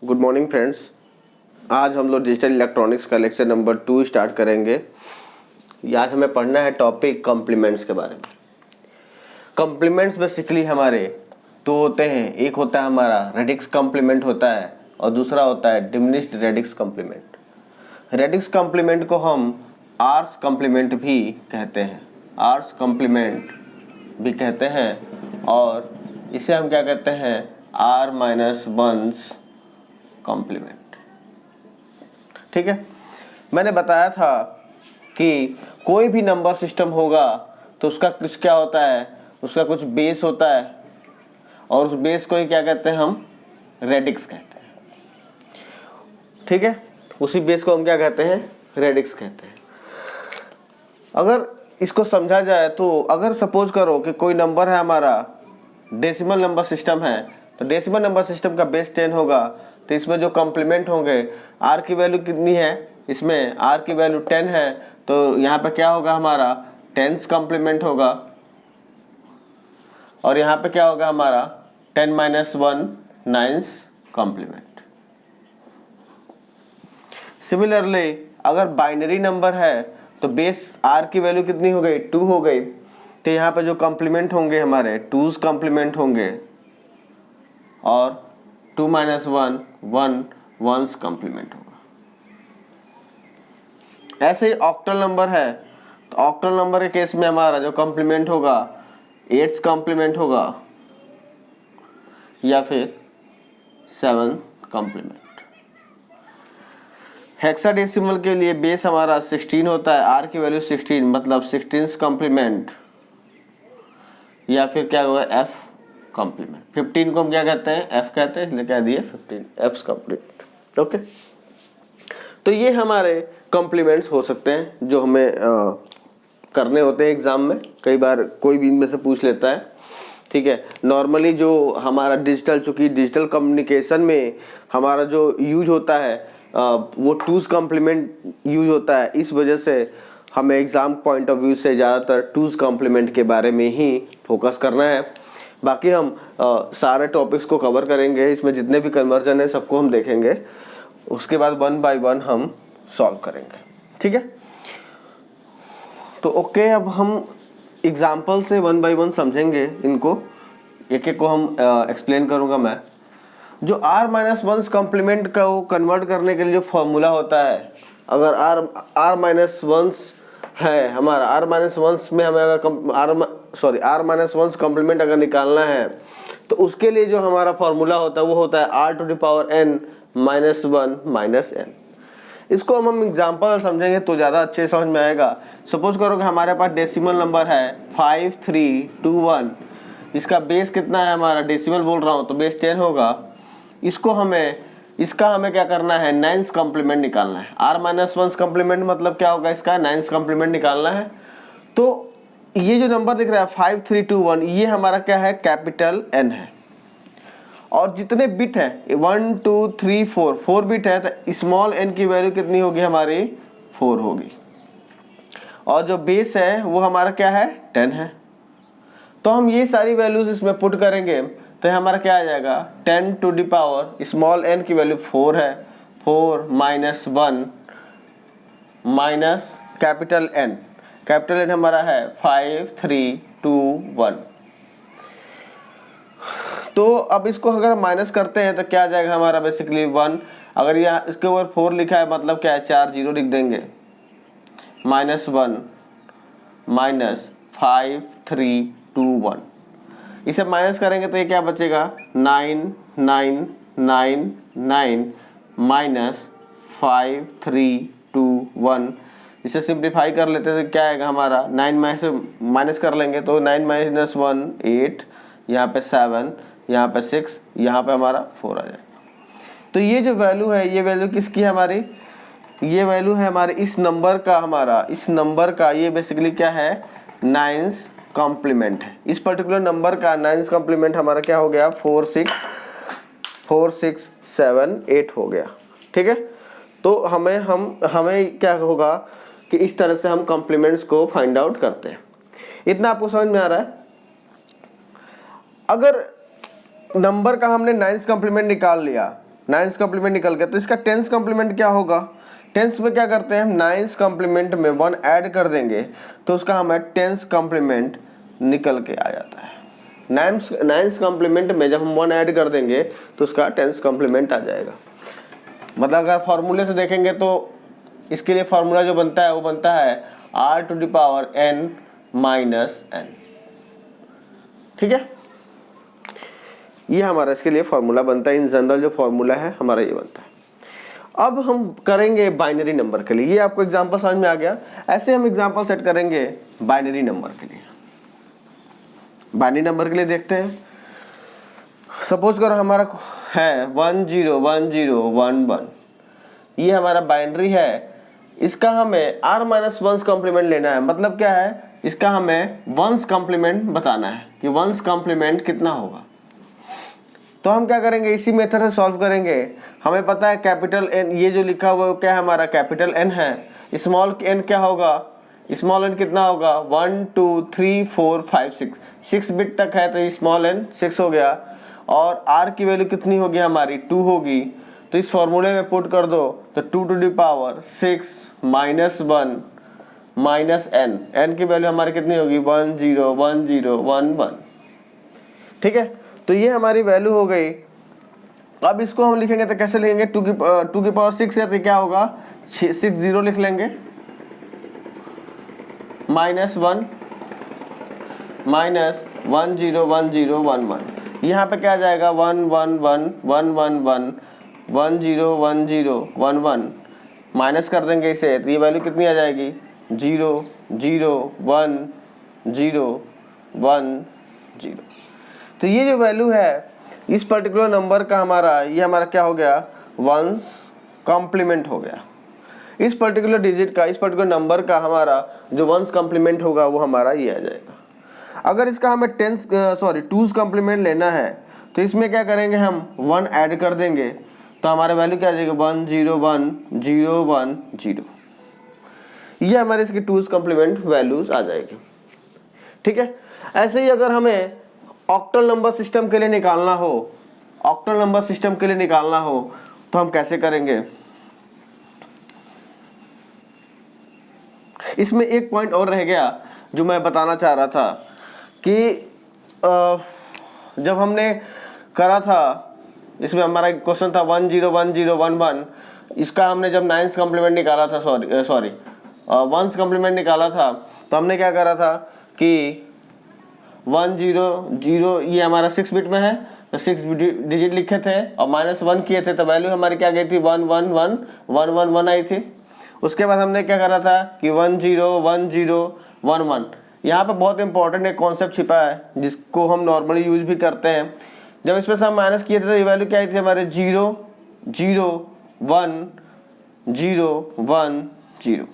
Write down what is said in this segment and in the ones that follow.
Good morning friends. आज हम लोग डिजिटल इलेक्ट्रॉनिक्स का लेक्चर नंबर 2 स्टार्ट करेंगे। आज हमें पढ़ना है टॉपिक कॉम्प्लीमेंट्स के बारे में। कॉम्प्लीमेंट्स बेसिकली हमारे दो होते हैं, एक होता है हमारा रेडिक्स कॉम्प्लीमेंट होता है और दूसरा होता है diminished radix complement. Radix complement को हम आर्स कॉम्प्लीमेंट भी कहते हैं, आर्स कॉम्प्लीमेंट भी कहते हैं और इसे हम क्या कहते हैं, आर माइनस वंस कॉम्प्लीमेंट। ठीक है, मैंने बताया था कि कोई भी नंबर सिस्टम होगा तो उसका कुछ क्या होता है, उसका कुछ बेस होता है और उस बेस को ही क्या कहते हैं, हम रेडिक्स कहते हैं। ठीक है, उसी बेस को हम क्या कहते हैं, रेडिक्स कहते हैं। अगर इसको समझा जाए तो अगर सपोज करो कि कोई नंबर है हमारा, डेसिमल नंबर सिस्टम है, तो डेसिमल नंबर सिस्टम का बेस 10 होगा, तो इसमें जो कॉम्प्लीमेंट होंगे, आर की वैल्यू कितनी है, इसमें आर की वैल्यू 10 है, तो यहाँ पे क्या होगा हमारा 10th कॉम्प्लीमेंट होगा और यहाँ पे क्या होगा हमारा 10 - 1 9th कॉम्प्लीमेंट। सिमिलरली अगर बाइनरी नंबर है तो बेस आर की वैल्यू कितनी हो गई, 2 हो गई, तो यहाँ पे जो कॉम्प्लीमेंट होंगे हमारे 2's कॉम्प्लीमेंट होंगे और 2 - 1 1's कॉम्प्लीमेंट होगा। ऐसे ही ऑक्टल नंबर है तो ऑक्टल नंबर के केस में हमारा जो कॉम्प्लीमेंट होगा 8th कॉम्प्लीमेंट होगा या फिर 7th कॉम्प्लीमेंट। हेक्साडेसिमल के लिए बेस हमारा 16 होता है, आर की वैल्यू 16 मतलब 16th कॉम्प्लीमेंट या फिर क्या होगा एफ कॉम्प्लीमेंट। 15 को हम क्या कहते हैं, एफ कहते हैं, इसलिए कह दिए 15 एफ कॉम्प्लीमेंट। ओके, तो ये हमारे कॉम्प्लीमेंट्स हो सकते हैं जो हमें करने होते हैं एग्जाम में। कई बार कोई भी इनमें से पूछ लेता है। ठीक है, नॉर्मली जो हमारा डिजिटल, चूंकि डिजिटल कम्युनिकेशन में हमारा जो यूज होता है वो 2's कॉम्प्लीमेंट यूज होता है, इस वजह से हमें एग्जाम पॉइंट ऑफ व्यू से ज़्यादातर 2's कॉम्प्लीमेंट के बारे में ही फोकस करना है। बाकी हम सारे टॉपिक्स को कवर करेंगे, इसमें जितने भी कन्वर्जन है सबको हम देखेंगे, उसके बाद 1 by 1 हम सॉल्व करेंगे। ठीक है, तो ओके, अब हम एग्जाम्पल से 1 by 1 समझेंगे इनको, एक एक को हम एक्सप्लेन करूंगा मैं। जो r - 1 कॉम्प्लीमेंट का वो कन्वर्ट करने के लिए जो फॉर्मूला होता है, अगर r - 1 है हमारा, r - 1 में हमें अगर r - 1 कॉम्प्लीमेंट अगर निकालना है तो उसके लिए जो हमारा फॉर्मूला होता है वो होता है r⁻n - 1 - n। इसको हम एग्जाम्पल समझेंगे तो ज़्यादा अच्छे समझ में आएगा। सपोज करो कि हमारे पास डेसिमल नंबर है 5321, इसका बेस कितना है हमारा, डेसिमल बोल रहा हूँ तो बेस 10 होगा। इसका हमें क्या करना है, 9th कॉम्प्लीमेंट निकालना है। r - 1 कॉम्प्लीमेंट मतलब क्या होगा, इसका 9th कॉम्प्लीमेंट निकालना है। तो ये जो नंबर दिख रहा है 5321, ये हमारा क्या है, कैपिटल N है और जितने बिट है 1 2 3 4 बिट है, तो स्मॉल n की वैल्यू कितनी होगी हमारी, 4 होगी और जो बेस है वो हमारा क्या है, 10 है। तो हम ये सारी वैल्यूज इसमें पुट करेंगे तो हमारा क्या आ जाएगा, 10 to the power small n की वैल्यू 4 है, 4 - 1 माइनस कैपिटल N हमारा है 5321। तो अब इसको अगर माइनस करते हैं तो क्या आ जाएगा हमारा, बेसिकली 1। अगर यहाँ इसके ऊपर 4 लिखा है मतलब क्या है, 4 0 लिख देंगे, -1 - 5321। इसे माइनस करेंगे तो ये क्या बचेगा, 9999 - 5321। इसे सिंप्लीफाई कर लेते हैं तो क्या आएगा हमारा, 9 में से माइनस कर लेंगे तो 9 - 1 8, यहाँ पे 7, यहाँ पे 6, यहाँ पे हमारा 4 आ जाएगा। तो ये जो वैल्यू है, ये वैल्यू किसकी है हमारी, ये वैल्यू है हमारे इस नंबर का, हमारा इस नंबर का ये बेसिकली क्या है, 9th कॉम्प्लीमेंट है। इस पर्टिकुलर नंबर का 9th कॉम्प्लीमेंट हमारा क्या हो गया, 4678 हो गया। ठीक है, तो हमें क्या होगा कि इस तरह से हम कॉम्प्लीमेंट्स को फाइंड आउट करते हैं। इतना आपको समझ में आ रहा है। अगर नंबर का हमने 9th कॉम्प्लीमेंट निकाल लिया नाइन्थ कॉम्प्लीमेंट निकल गया। तो इसका टेंथ कॉम्प्लीमेंट क्या होगा, टेंथ में क्या करते हैं हम, नाइन्थ कॉम्प्लीमेंट में 1 ऐड कर देंगे तो उसका हमें टेंथ कॉम्प्लीमेंट निकल के आ जाता है। नाइन्थ कॉम्प्लीमेंट में जब हम 1 ऐड कर देंगे तो उसका टेंथ कॉम्प्लीमेंट आ जाएगा। मतलब अगर फॉर्मूले से देखेंगे तो इसके लिए फॉर्मूला जो बनता है वो बनता है r⁻n - n। ठीक है, ये हमारा इसके लिए फॉर्मूला बनता है। इन जनरल जो फॉर्मूला है हमारा ये बनता है। अब हम करेंगे बाइनरी नंबर के लिए। ये आपको एग्जांपल समझ में आ गया। ऐसे हम एग्जांपल सेट करेंगे बाइनरी नंबर के लिए। बाइनरी नंबर के लिए देखते हैं। सपोज करो हमारा है 1 0 1 0 1 1, ये हमारा बाइनरी है। इसका हमें r-1 कॉम्प्लीमेंट लेना है। मतलब क्या है, इसका हमें 1 कॉम्प्लीमेंट बताना है कि 1 कॉम्प्लीमेंट कितना होगा। तो हम क्या करेंगे, इसी मेथड से सॉल्व करेंगे। हमें पता है कैपिटल N, ये जो लिखा हुआ है क्या है हमारा कैपिटल N है। स्मॉल n क्या होगा, स्मॉल n कितना होगा 1 2 3 4 5 6 बिट तक है तो स्मॉल n 6 हो गया। और r की वैल्यू कितनी होगी हमारी 2 होगी। तो इस फॉर्मूले में पुट कर दो तो 2 to the power 6 -1 -n, n की वैल्यू हमारी कितनी होगी 1 0 1 0 1 1। ठीक है, तो ये हमारी वैल्यू हो गई। अब इसको हम लिखेंगे तो कैसे लिखेंगे, 2 की पावर 6 है तो क्या होगा 6 0 लिख लेंगे, -1 -1 0 1 0 1 1। यहाँ पे क्या आ जाएगा 1 1 1 1 1 1 1 0 1 0 1 1। माइनस कर देंगे इसे तो ये वैल्यू कितनी आ जाएगी 0 0 1 0 1 0। तो ये जो वैल्यू है इस पर्टिकुलर नंबर का हमारा, ये हमारा क्या हो गया 1 कॉम्प्लीमेंट हो गया। इस पर्टिकुलर डिजिट का, इस पर्टिकुलर नंबर का हमारा जो 1 कॉम्प्लीमेंट होगा वो हमारा ये आ जाएगा। अगर इसका हमें 2 कॉम्प्लीमेंट लेना है तो इसमें क्या करेंगे हम 1 ऐड कर देंगे तो हमारा वैल्यू क्या आ जाएगा 1 0 1 0 1 0। ये हमारे इसकी 2 कॉम्प्लीमेंट वैल्यूज आ जाएगी। ठीक है, ऐसे ही अगर हमें ऑक्टल नंबर सिस्टम के लिए निकालना हो, ऑक्टल नंबर सिस्टम के लिए निकालना हो तो हम कैसे करेंगे। इसमें एक पॉइंट और रह गया जो मैं बताना चाह रहा था कि जब हमने करा था, इसमें हमारा क्वेश्चन था 1 0 1 0 1 1। इसका हमने जब 9th कॉम्प्लीमेंट निकाला था, 1 कॉम्प्लीमेंट निकाला था तो हमने क्या करा था कि 1 0 0 ये हमारा 6 बिट में है तो 6 डिजिट लिखे थे और -1 किए थे तो वैल्यू हमारी क्या गई थी 1 1 1 1 1 1 आई थी। उसके बाद हमने क्या करा था कि 1 0 1 0 1 1। यहाँ पे बहुत इंपॉर्टेंट एक कॉन्सेप्ट छिपा है जिसको हम नॉर्मली यूज भी करते हैं। जब इसमें से हम माइनस किए थे तो ये वैल्यू क्या आई थी हमारे 0 0 1 0 1 0।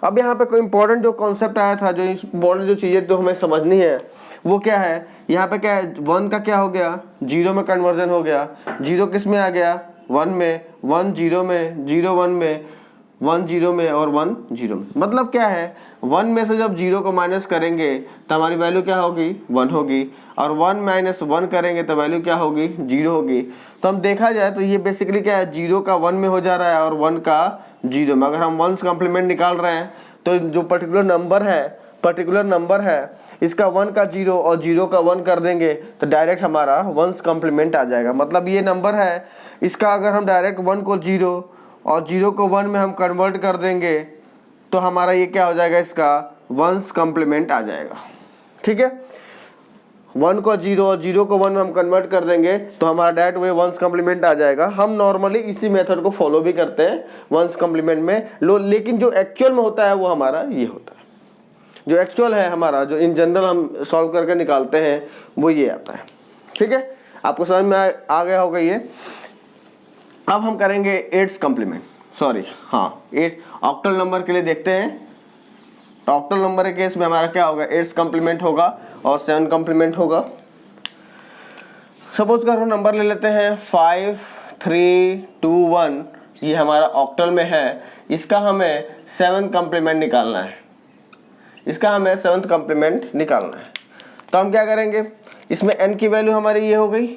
अब यहाँ पे कोई इंपॉर्टेंट जो कॉन्सेप्ट आया था, जो इंपॉर्टेंट जो चीज़ें तो हमें समझनी है वो क्या है। यहाँ पे क्या है 1 का क्या हो गया 0 में कन्वर्जन हो गया। 0 किस में आ गया 1 में, 1 0 में, 0 1 में, 1 0 में और 1 0 में। मतलब क्या है 1 में से जब 0 को माइनस करेंगे तो हमारी वैल्यू क्या होगी 1 होगी और 1 - 1 करेंगे तो वैल्यू क्या होगी 0 होगी। तो हम देखा जाए तो ये बेसिकली क्या है 0 का 1 में हो जा रहा है और 1 का 0 में। अगर हम 1 कॉम्प्लीमेंट निकाल रहे हैं तो जो पर्टिकुलर नंबर है इसका 1 का 0 और 0 का 1 कर देंगे तो डायरेक्ट हमारा 1 कॉम्प्लीमेंट आ जाएगा। मतलब ये नंबर है, इसका अगर हम डायरेक्ट 1 को 0 और 0 को 1 में हम कन्वर्ट कर देंगे तो हमारा ये क्या हो जाएगा, इसका 1 कॉम्प्लीमेंट आ जाएगा। ठीक है, 1 को 0 और 0 को 1 में हम कन्वर्ट कर देंगे तो हमारा डायरेक्ट वे 1 कॉम्प्लीमेंट आ जाएगा। हम नॉर्मली इसी मेथड को फॉलो भी करते हैं 1 कॉम्प्लीमेंट में लेकिन जो एक्चुअल में होता है वो हमारा ये होता है। जो एक्चुअल है हमारा, जो इन जनरल हम सॉल्व करके निकालते हैं वो ये आता है। ठीक है, आपको समझ में आ गया होगा ये। अब हम करेंगे 8th कॉम्प्लीमेंट, 8 ऑक्टल नंबर के लिए देखते हैं। तो ऑक्टल नंबर के केस में हमारा क्या होगा 8th कॉम्प्लीमेंट होगा और 7 कॉम्प्लीमेंट होगा। सपोज कर हम नंबर ले लेते हैं 5 3 2 1। ये हमारा ऑक्टल में है, इसका हमें 7th कॉम्प्लीमेंट निकालना है। तो हम क्या करेंगे, इसमें n की वैल्यू हमारी ये हो गई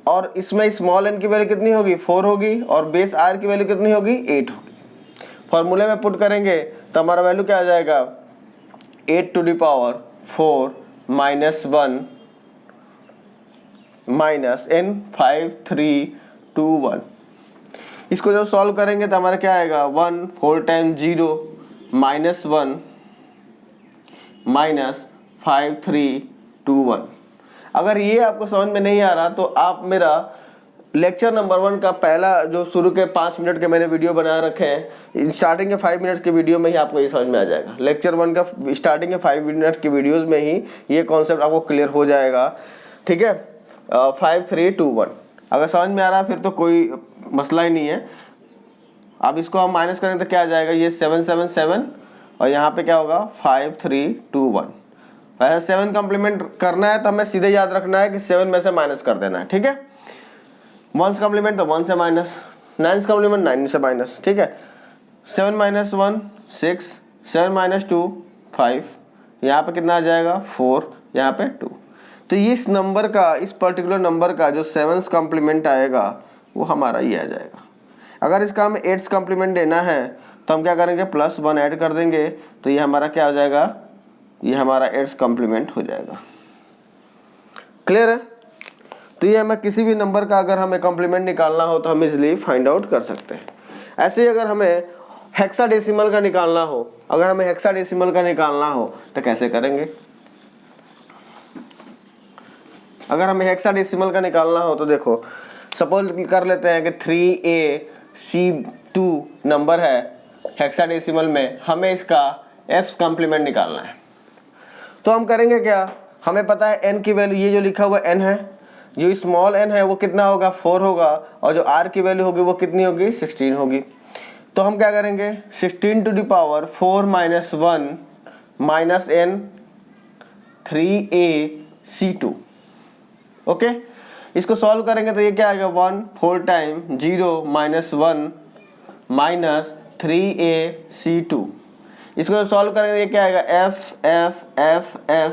और इसमें स्मॉल n की वैल्यू कितनी होगी 4 होगी और बेस r की वैल्यू कितनी होगी 8 होगी। फॉर्मूले में पुट करेंगे तो हमारा वैल्यू क्या आ जाएगा 8 to the power 4 minus 1 minus n 5 3 2 1। इसको जब सॉल्व करेंगे तो हमारा क्या आएगा 1 4 टाइम 0 माइनस 1 माइनस 5 3 2 1। अगर ये आपको समझ में नहीं आ रहा तो आप मेरा लेक्चर नंबर 1 का पहला जो शुरू के 5 मिनट के मैंने वीडियो बना रखे हैं, स्टार्टिंग के 5 मिनट के वीडियो में ही आपको ये समझ में आ जाएगा। लेक्चर 1 का स्टार्टिंग के 5 मिनट के वीडियोस में ही ये कॉन्सेप्ट आपको क्लियर हो जाएगा। ठीक है, 5 3 2 1 अगर समझ में आ रहा है फिर तो कोई मसला ही नहीं है। अब इसको हम माइनस करें तो क्या आ जाएगा, ये 7 7 7 और यहाँ पे क्या होगा 5 3 2 1। वैसे 7 कम्प्लीमेंट करना है तो हमें सीधे याद रखना है कि 7 में से माइनस कर देना है। ठीक है, 1 कम्प्लीमेंट तो 1 से माइनस, 9 कम्प्लीमेंट 9 से माइनस। ठीक है, 7 माइनस 1 6, 7 माइनस 2 5, यहाँ पे कितना आ जाएगा 4, यहाँ पे 2। तो इस नंबर का, इस पर्टिकुलर नंबर का जो 7 कम्प्लीमेंट आएगा वो हमारा ये आ जाएगा। अगर इसका हमें 8 कम्प्लीमेंट देना है तो हम क्या करेंगे प्लस 1 ऐड कर देंगे तो ये हमारा क्या हो जाएगा, ये हमारा 8 कम्प्लीमेंट हो जाएगा। क्लियर है? तो ये हमें किसी भी नंबर का अगर हमें कम्प्लीमेंट निकालना हो तो हम इजीली फाइंड आउट कर सकते हैं। ऐसे ही अगर हमें हेक्साडेसिमल का निकालना हो, अगर हमें हेक्साडेसिमल का निकालना हो तो कैसे करेंगे? अगर हमें हेक्साडेसिमल का निकालना हो तो देखो, सपोज कर लेते हैं कि 3AC2 नंबर है हेक्साडेसिमल में, हमें इसका f कम्प्लीमेंट निकालना है। तो हम करेंगे क्या, हमें पता है n की वैल्यू, ये जो लिखा हुआ n है, जो स्मॉल n है वो कितना होगा 4 होगा और जो r की वैल्यू होगी वो कितनी होगी 16 होगी। तो हम क्या करेंगे 16 to the power 4 minus 1 minus n 3AC2। Okay, इसको सॉल्व करेंगे तो ये क्या आएगा 1 4 टाइम 0 माइनस 1 माइनस 3AC2। इसको सॉल्व करेंगे ये क्या आएगा f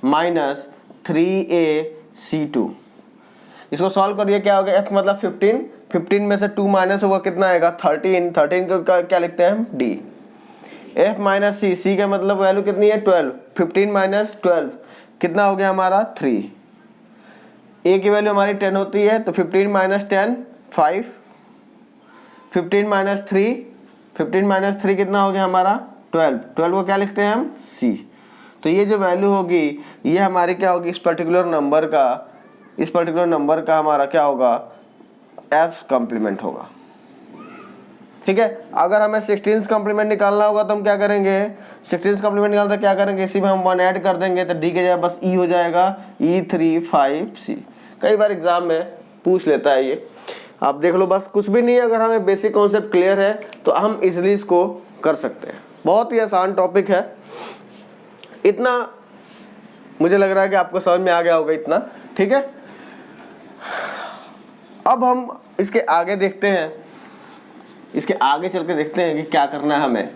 माइनस 3AC2। इसको सॉल्व करिए क्या होगा f मतलब 15, 15 में से 2 माइनस होगा कितना आएगा 13, 13 को क्या लिखते हैं हम d। f minus c, c का मतलब वैल्यू कितनी है 12, 15 माइनस 12 कितना हो गया हमारा 3। a की वैल्यू हमारी 10 होती है तो 15 माइनस 10 5, 15 माइनस 3, 15 माइनस 3 कितना हो गया हमारा 12, 12 को क्या लिखते हैं हम c। तो ये जो वैल्यू होगी ये हमारी क्या होगी, इस पर्टिकुलर नंबर का हमारा क्या होगा f कम्प्लीमेंट होगा। ठीक है, अगर हमें 16 कम्प्लीमेंट निकालना होगा तो हम क्या करेंगे, 16 कम्प्लीमेंट निकालते क्या करेंगे, इसी में हम 1 ऐड कर देंगे तो d के जगह बस e हो जाएगा, E3 5c। कई बार एग्जाम में पूछ लेता है ये, आप देख लो, बस कुछ भी नहीं है। अगर हमें बेसिक कॉन्सेप्ट क्लियर है तो हम इजीली इसको कर सकते हैं। बहुत ही आसान टॉपिक है, इतना मुझे लग रहा है कि आपको समझ में आ गया होगा इतना। ठीक है, अब हम इसके आगे देखते हैं, इसके आगे चल के देखते हैं कि क्या करना है हमें।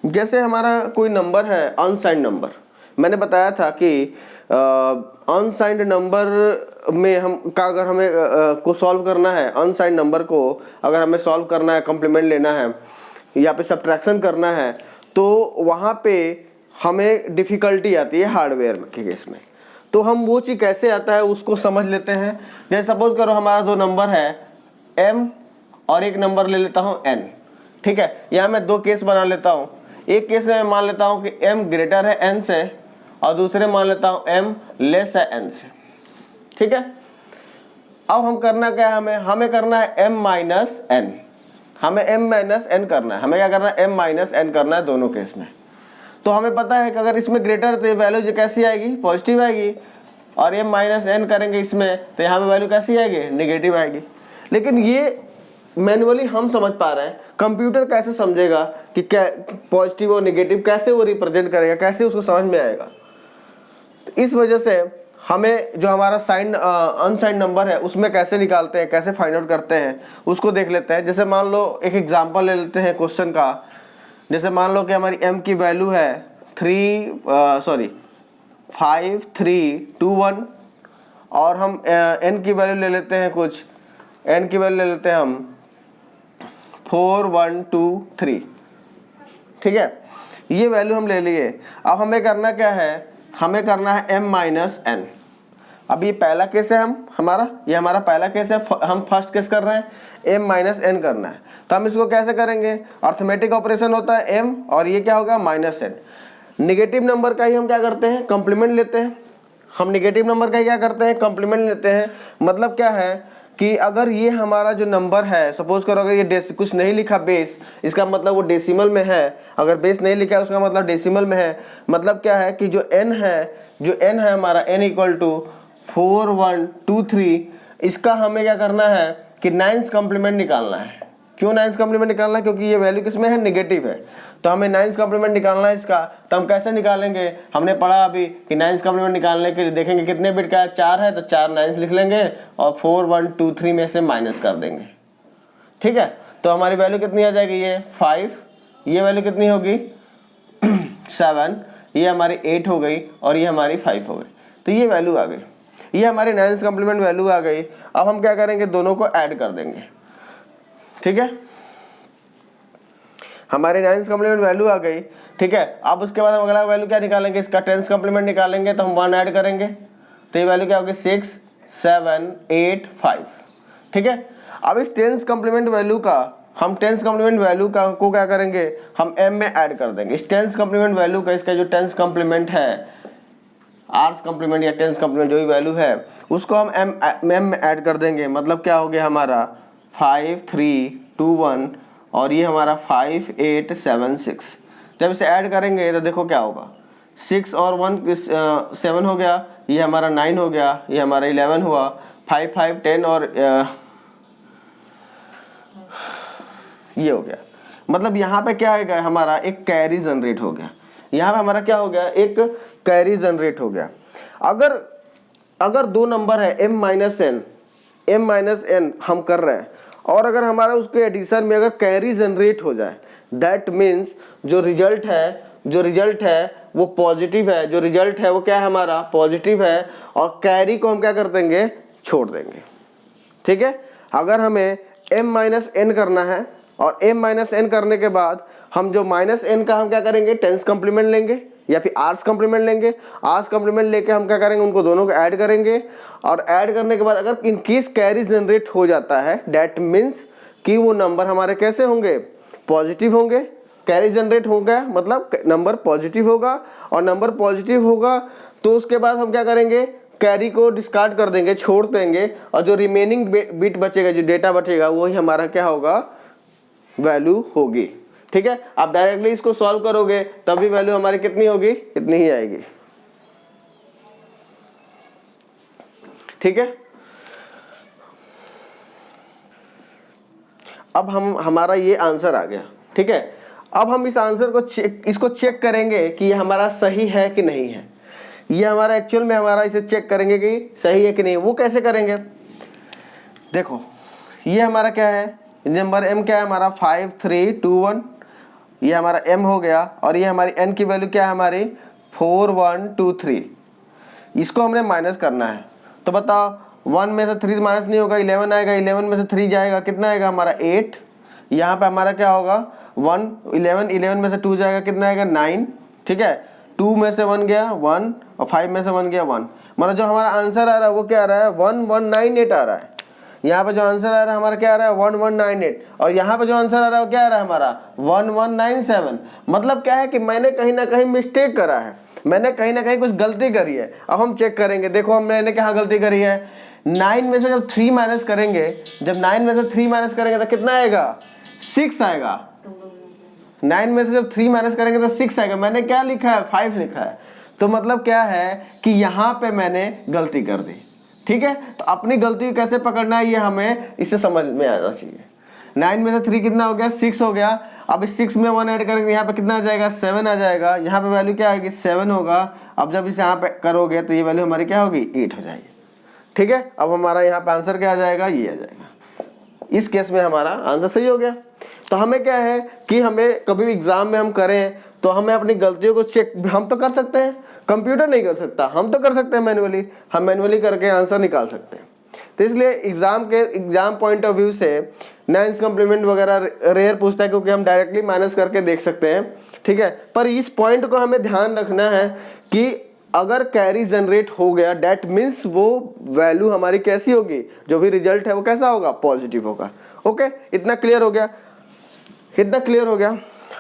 जैसे हमारा कोई नंबर है अनसाइंड नंबर, मैंने बताया था कि अनसाइंड नंबर में हम का अगर हमें को सॉल्व करना है, अनसाइंड नंबर को अगर हमें सॉल्व करना है, कम्प्लीमेंट लेना है या पे सब्ट्रैक्शन करना है तो वहाँ पे हमें डिफ़िकल्टी आती है हार्डवेयर के केस में। तो हम वो चीज़ कैसे आता है उसको समझ लेते हैं। जैसे सपोज करो हमारा दो नंबर है m और एक नंबर ले लेता हूँ n। ठीक है, यहाँ मैं दो केस बना लेता हूँ। एक केस में मैं मान लेता हूँ कि m ग्रेटर है n से और दूसरे मान लेता हूँ m लेस है n से। ठीक है, अब हम करना क्या है, हमें करना है m माइनस n, हमें m माइनस n करना है। हमें क्या करना है, m माइनस n करना है दोनों केस में। तो हमें पता है कि अगर इसमें ग्रेटर है तो ये वैल्यू कैसी आएगी, पॉजिटिव आएगी, और m माइनस n करेंगे इसमें तो यहाँ पे वैल्यू कैसी आएगी, नेगेटिव आएगी। लेकिन ये मैनुअली हम समझ पा रहे हैं, कंप्यूटर कैसे समझेगा कि क्या पॉजिटिव और नेगेटिव कैसे वो रिप्रेजेंट करेगा, कैसे उसको समझ में आएगा। तो इस वजह से हमें जो हमारा साइंड अनसाइंड नंबर है उसमें कैसे निकालते हैं, कैसे फाइंड आउट करते हैं उसको देख लेते हैं। जैसे मान लो एक एग्जांपल ले लेते हैं क्वेश्चन का जैसे मान लो कि हमारी m की वैल्यू है 5 3 2 1 और हम n की वैल्यू ले लेते हैं कुछ, n की वैल्यू ले लेते हैं हम 4 1 2 3, ठीक है। ये वैल्यू हम ले लिए। अब हमें करना क्या है, हमें करना है m माइनस n। अब ये पहला केस है ये हमारा पहला केस है, हम फर्स्ट केस कर रहे हैं, m माइनस n करना है। तो हम इसको कैसे करेंगे, अर्थमेटिक ऑपरेशन होता है m और ये क्या होगा माइनस n। निगेटिव नंबर का ही हम क्या करते हैं, कॉम्प्लीमेंट लेते हैं। हम निगेटिव नंबर का ही क्या करते हैं, कॉम्प्लीमेंट लेते हैं। मतलब क्या है कि अगर ये हमारा जो नंबर है, सपोज करो अगर ये कुछ नहीं लिखा बेस, इसका मतलब वो डेसिमल में है। अगर बेस नहीं लिखा है उसका मतलब डेसिमल में है। मतलब क्या है कि जो n है हमारा n इक्वल टू 4 1 2 3, इसका हमें क्या करना है कि 9th कॉम्प्लीमेंट निकालना है। क्यों 9th कॉम्प्लीमेंट निकालना है, क्योंकि ये वैल्यू किसमें है, नेगेटिव है। तो हमें 9th कॉम्प्लीमेंट निकालना है इसका। तो हम कैसे निकालेंगे, हमने पढ़ा अभी कि 9th कॉम्प्लीमेंट निकालने के लिए देखेंगे कितने बिट का है, 4 है तो 4 9th लिख लेंगे और 4 1 2 3 में से माइनस कर देंगे, ठीक है। तो हमारी वैल्यू कितनी आ जाएगी, ये 5, ये वैल्यू कितनी होगी 7, ये हमारी 8 हो गई और ये हमारी 5 हो गई। तो ये वैल्यू आ गई, ये हमारी 9th कॉम्प्लीमेंट वैल्यू आ गई। अब हम क्या करेंगे, दोनों को ऐड कर देंगे, ठीक है। हमारी 9th कॉम्प्लीमेंट वैल्यू आ गई, ठीक है। अब उसके बाद हम अगला वैल्यू क्या निकालेंगे, इसका 10th कॉम्प्लीमेंट निकालेंगे। तो हम 1 ऐड करेंगे तो ये वैल्यू क्या होगी 6 7 8 5, ठीक है। अब इस 10th कॉम्प्लीमेंट वैल्यू का हम 10th कॉम्प्लीमेंट वैल्यू का को क्या करेंगे, हम m में ऐड कर देंगे। इस 10th कॉम्प्लीमेंट वैल्यू का इसका जो 10th कॉम्प्लीमेंट है, आर्स कॉम्प्लीमेंट या 10th कॉम्प्लीमेंट जो भी वैल्यू है उसको हम m में ऐड कर देंगे। मतलब क्या हो गया हमारा 5 3 2 1 और ये हमारा 5 8 7 6। जब इसे ऐड करेंगे तो देखो क्या होगा, 6 और 1 7 हो गया, ये हमारा 9 हो गया, ये हमारा 11 हुआ, 5 5 10 और ये हो गया। मतलब यहाँ पे क्या है, हमारा एक कैरी जनरेट हो गया। यहाँ पे हमारा क्या हो गया, एक कैरी जनरेट हो गया। अगर दो नंबर है m माइनस n हम कर रहे हैं और अगर हमारा उसके एडिशन में अगर कैरी जनरेट हो जाए, दैट मीन्स जो रिजल्ट है वो पॉजिटिव है, जो रिजल्ट है वो क्या है हमारा पॉजिटिव है और कैरी को हम क्या कर देंगे, छोड़ देंगे, ठीक है। अगर हमें m माइनस n करना है और m माइनस n करने के बाद हम जो माइनस n का हम क्या करेंगे 10th कॉम्प्लीमेंट लेंगे या फिर आर्स कॉम्प्लीमेंट लेंगे। आर्स कॉम्प्लीमेंट लेके हम क्या करेंगे, उनको दोनों को ऐड करेंगे और ऐड करने के बाद अगर इन केस कैरी जनरेट हो जाता है, दैट मीन्स कि वो नंबर हमारे कैसे होंगे, पॉजिटिव होंगे। कैरी जनरेट होगा मतलब नंबर पॉजिटिव होगा और नंबर पॉजिटिव होगा तो उसके बाद हम क्या करेंगे, कैरी को डिस्कार्ड कर देंगे, छोड़ देंगे और जो रिमेनिंग बिट बचेगा, जो डेटा बचेगा वही हमारा क्या होगा, वैल्यू होगी, ठीक है। आप डायरेक्टली इसको सॉल्व करोगे तब भी वैल्यू हमारी कितनी होगी, इतनी ही आएगी, ठीक है। अब हमारा ये आंसर आ गया, ठीक है। अब हम इस आंसर को इसको चेक करेंगे कि ये हमारा सही है कि नहीं है। ये हमारा एक्चुअल में हमारा इसे चेक करेंगे कि सही है कि नहीं। वो कैसे करेंगे, देखो ये हमारा क्या है, नंबर m क्या है हमारा 5 3 2 1, ये हमारा m हो गया और ये हमारी n की वैल्यू क्या है हमारी 4 1 2 3। इसको हमने माइनस करना है। तो बताओ 1 में से 3 माइनस नहीं होगा, 11 आएगा, 11 में से 3 जाएगा, कितना आएगा हमारा 8। यहाँ पे हमारा क्या होगा 1 11 में से 2 जाएगा, कितना आएगा 9, ठीक है। 2 में से 1 गया 1 और 5 में से 1 गया 1। मतलब जो हमारा आंसर आ रहा है वो क्या आ रहा है 1198 आ रहा है। यहाँ पे जो आंसर आ रहा है हमारा क्या आ रहा है 1198 और यहाँ पे जो आंसर आ रहा है वो क्या आ रहा है हमारा 1197। मतलब क्या है कि मैंने कहीं ना कहीं मिस्टेक करा है, मैंने कहीं ना कहीं कुछ गलती करी है। अब हम चेक करेंगे, देखो मैंने कहाँ गलती करी है, 9 में से जब 3 माइनस करेंगे, जब 9 में से 3 माइनस करेंगे तो कितना आएगा 6 आएगा। 9 में से जब 3 माइनस करेंगे तो 6 आएगा। मैंने क्या लिखा है 5 लिखा है। तो मतलब क्या है कि यहाँ पे मैंने गलती कर दी, ठीक है। तो अपनी गलती को कैसे पकड़ना है ये हमें इससे समझ में आना चाहिए। 9 में से 3 कितना हो गया 6 हो गया। अब इस 6 में 1 ऐड करेंगे, यहाँ पे कितना आ जाएगा 7 आ जाएगा। यहाँ पे वैल्यू क्या आएगी 7 होगा। अब जब इसे यहाँ पे करोगे तो ये वैल्यू हमारी क्या होगी 8 हो जाएगी, ठीक है। अब हमारा यहाँ पे आंसर क्या आ जाएगा, ये आ जाएगा। इस केस में हमारा आंसर सही हो गया। तो हमें क्या है कि हमें कभी भी एग्जाम में हम करें तो हमें अपनी गलतियों को चेक हम तो कर सकते हैं, कंप्यूटर नहीं कर सकता, हम तो कर सकते हैं मैनुअली, हम मैनुअली करके आंसर निकाल सकते हैं। तो इसलिए एग्जाम पॉइंट ऑफ व्यू से नाइन्स कॉम्प्लीमेंट वगैरह रेयर पूछता है, क्योंकि हम डायरेक्टली माइनस करके देख सकते हैं, ठीक है। पर इस पॉइंट को हमें ध्यान रखना है कि अगर कैरी जनरेट हो गया दैट मीन्स वो वैल्यू हमारी कैसी होगी, जो भी रिजल्ट है वो कैसा होगा, पॉजिटिव होगा। ओके, इतना क्लियर हो गया, इतना क्लियर हो गया।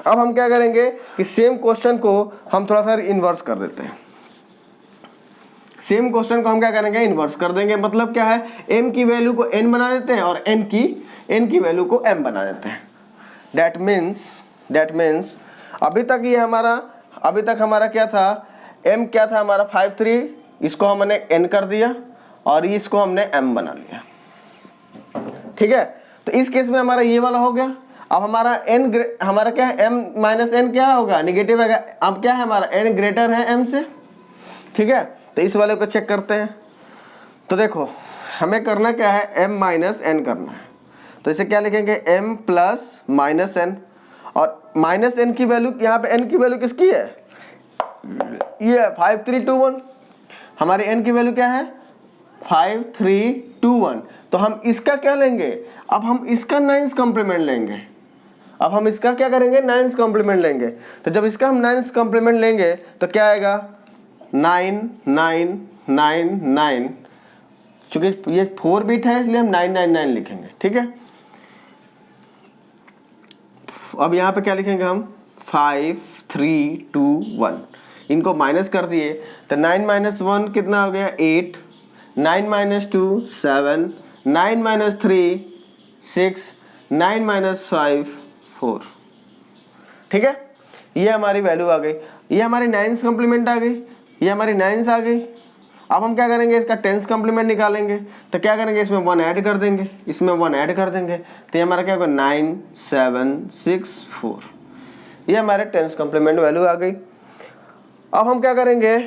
अब हम क्या करेंगे कि सेम क्वेश्चन को हम थोड़ा सा इन्वर्स कर देते हैं। सेम क्वेश्चन को हम क्या करेंगे, इन्वर्स कर देंगे। मतलब क्या है, m की वैल्यू को n बना देते हैं और n की वैल्यू को m बना देते हैं। दैट मीन्स अभी तक हमारा क्या था, m क्या था हमारा 5 3, इसको हमने n कर दिया और इसको हमने m बना लिया, ठीक है। तो इस केस में हमारा ये वाला हो गया। अब हमारा हमारा क्या है, m माइनस n क्या होगा, निगेटिव है। अब क्या है हमारा n ग्रेटर है m से, ठीक है। तो इस वाले को चेक करते हैं। तो देखो हमें करना क्या है, m माइनस n करना है। तो इसे क्या लिखेंगे, m प्लस माइनस n, और माइनस n की वैल्यू, यहाँ पे n की वैल्यू किसकी है, ये 5 3 2 1। हमारी n की वैल्यू क्या है, 5 3 2 1। तो हम इसका क्या लेंगे, अब हम इसका नाइन्स कॉम्प्लीमेंट लेंगे। अब हम इसका क्या करेंगे, नाइन्स कॉम्प्लीमेंट लेंगे। तो जब इसका हम नाइन्स कॉम्प्लीमेंट लेंगे तो क्या आएगा, 9 9 9 9। चूंकि ये 4 बिट है इसलिए हम 999 लिखेंगे, ठीक है। अब यहाँ पे क्या लिखेंगे हम, 5 3 2 1। इनको माइनस कर दिए तो 9 माइनस 1 कितना हो गया, 8, 9 माइनस 2 7, 9 माइनस 3 6, 9 माइनस 5 4, ठीक है। ये हमारी वैल्यू आ गई, ये हमारी नाइन्स कॉम्प्लीमेंट आ गई, ये हमारी नाइन्स आ गई। अब हम क्या करेंगे, इसका टेंस कॉम्प्लीमेंट निकालेंगे। तो क्या करेंगे, इसमें 1 ऐड कर देंगे, इसमें 1 ऐड कर देंगे। तो ये हमारा क्या होगा, 9 7 6 4। ये हमारे टेंस कॉम्प्लीमेंट वैल्यू आ गई। अब हम क्या करेंगे,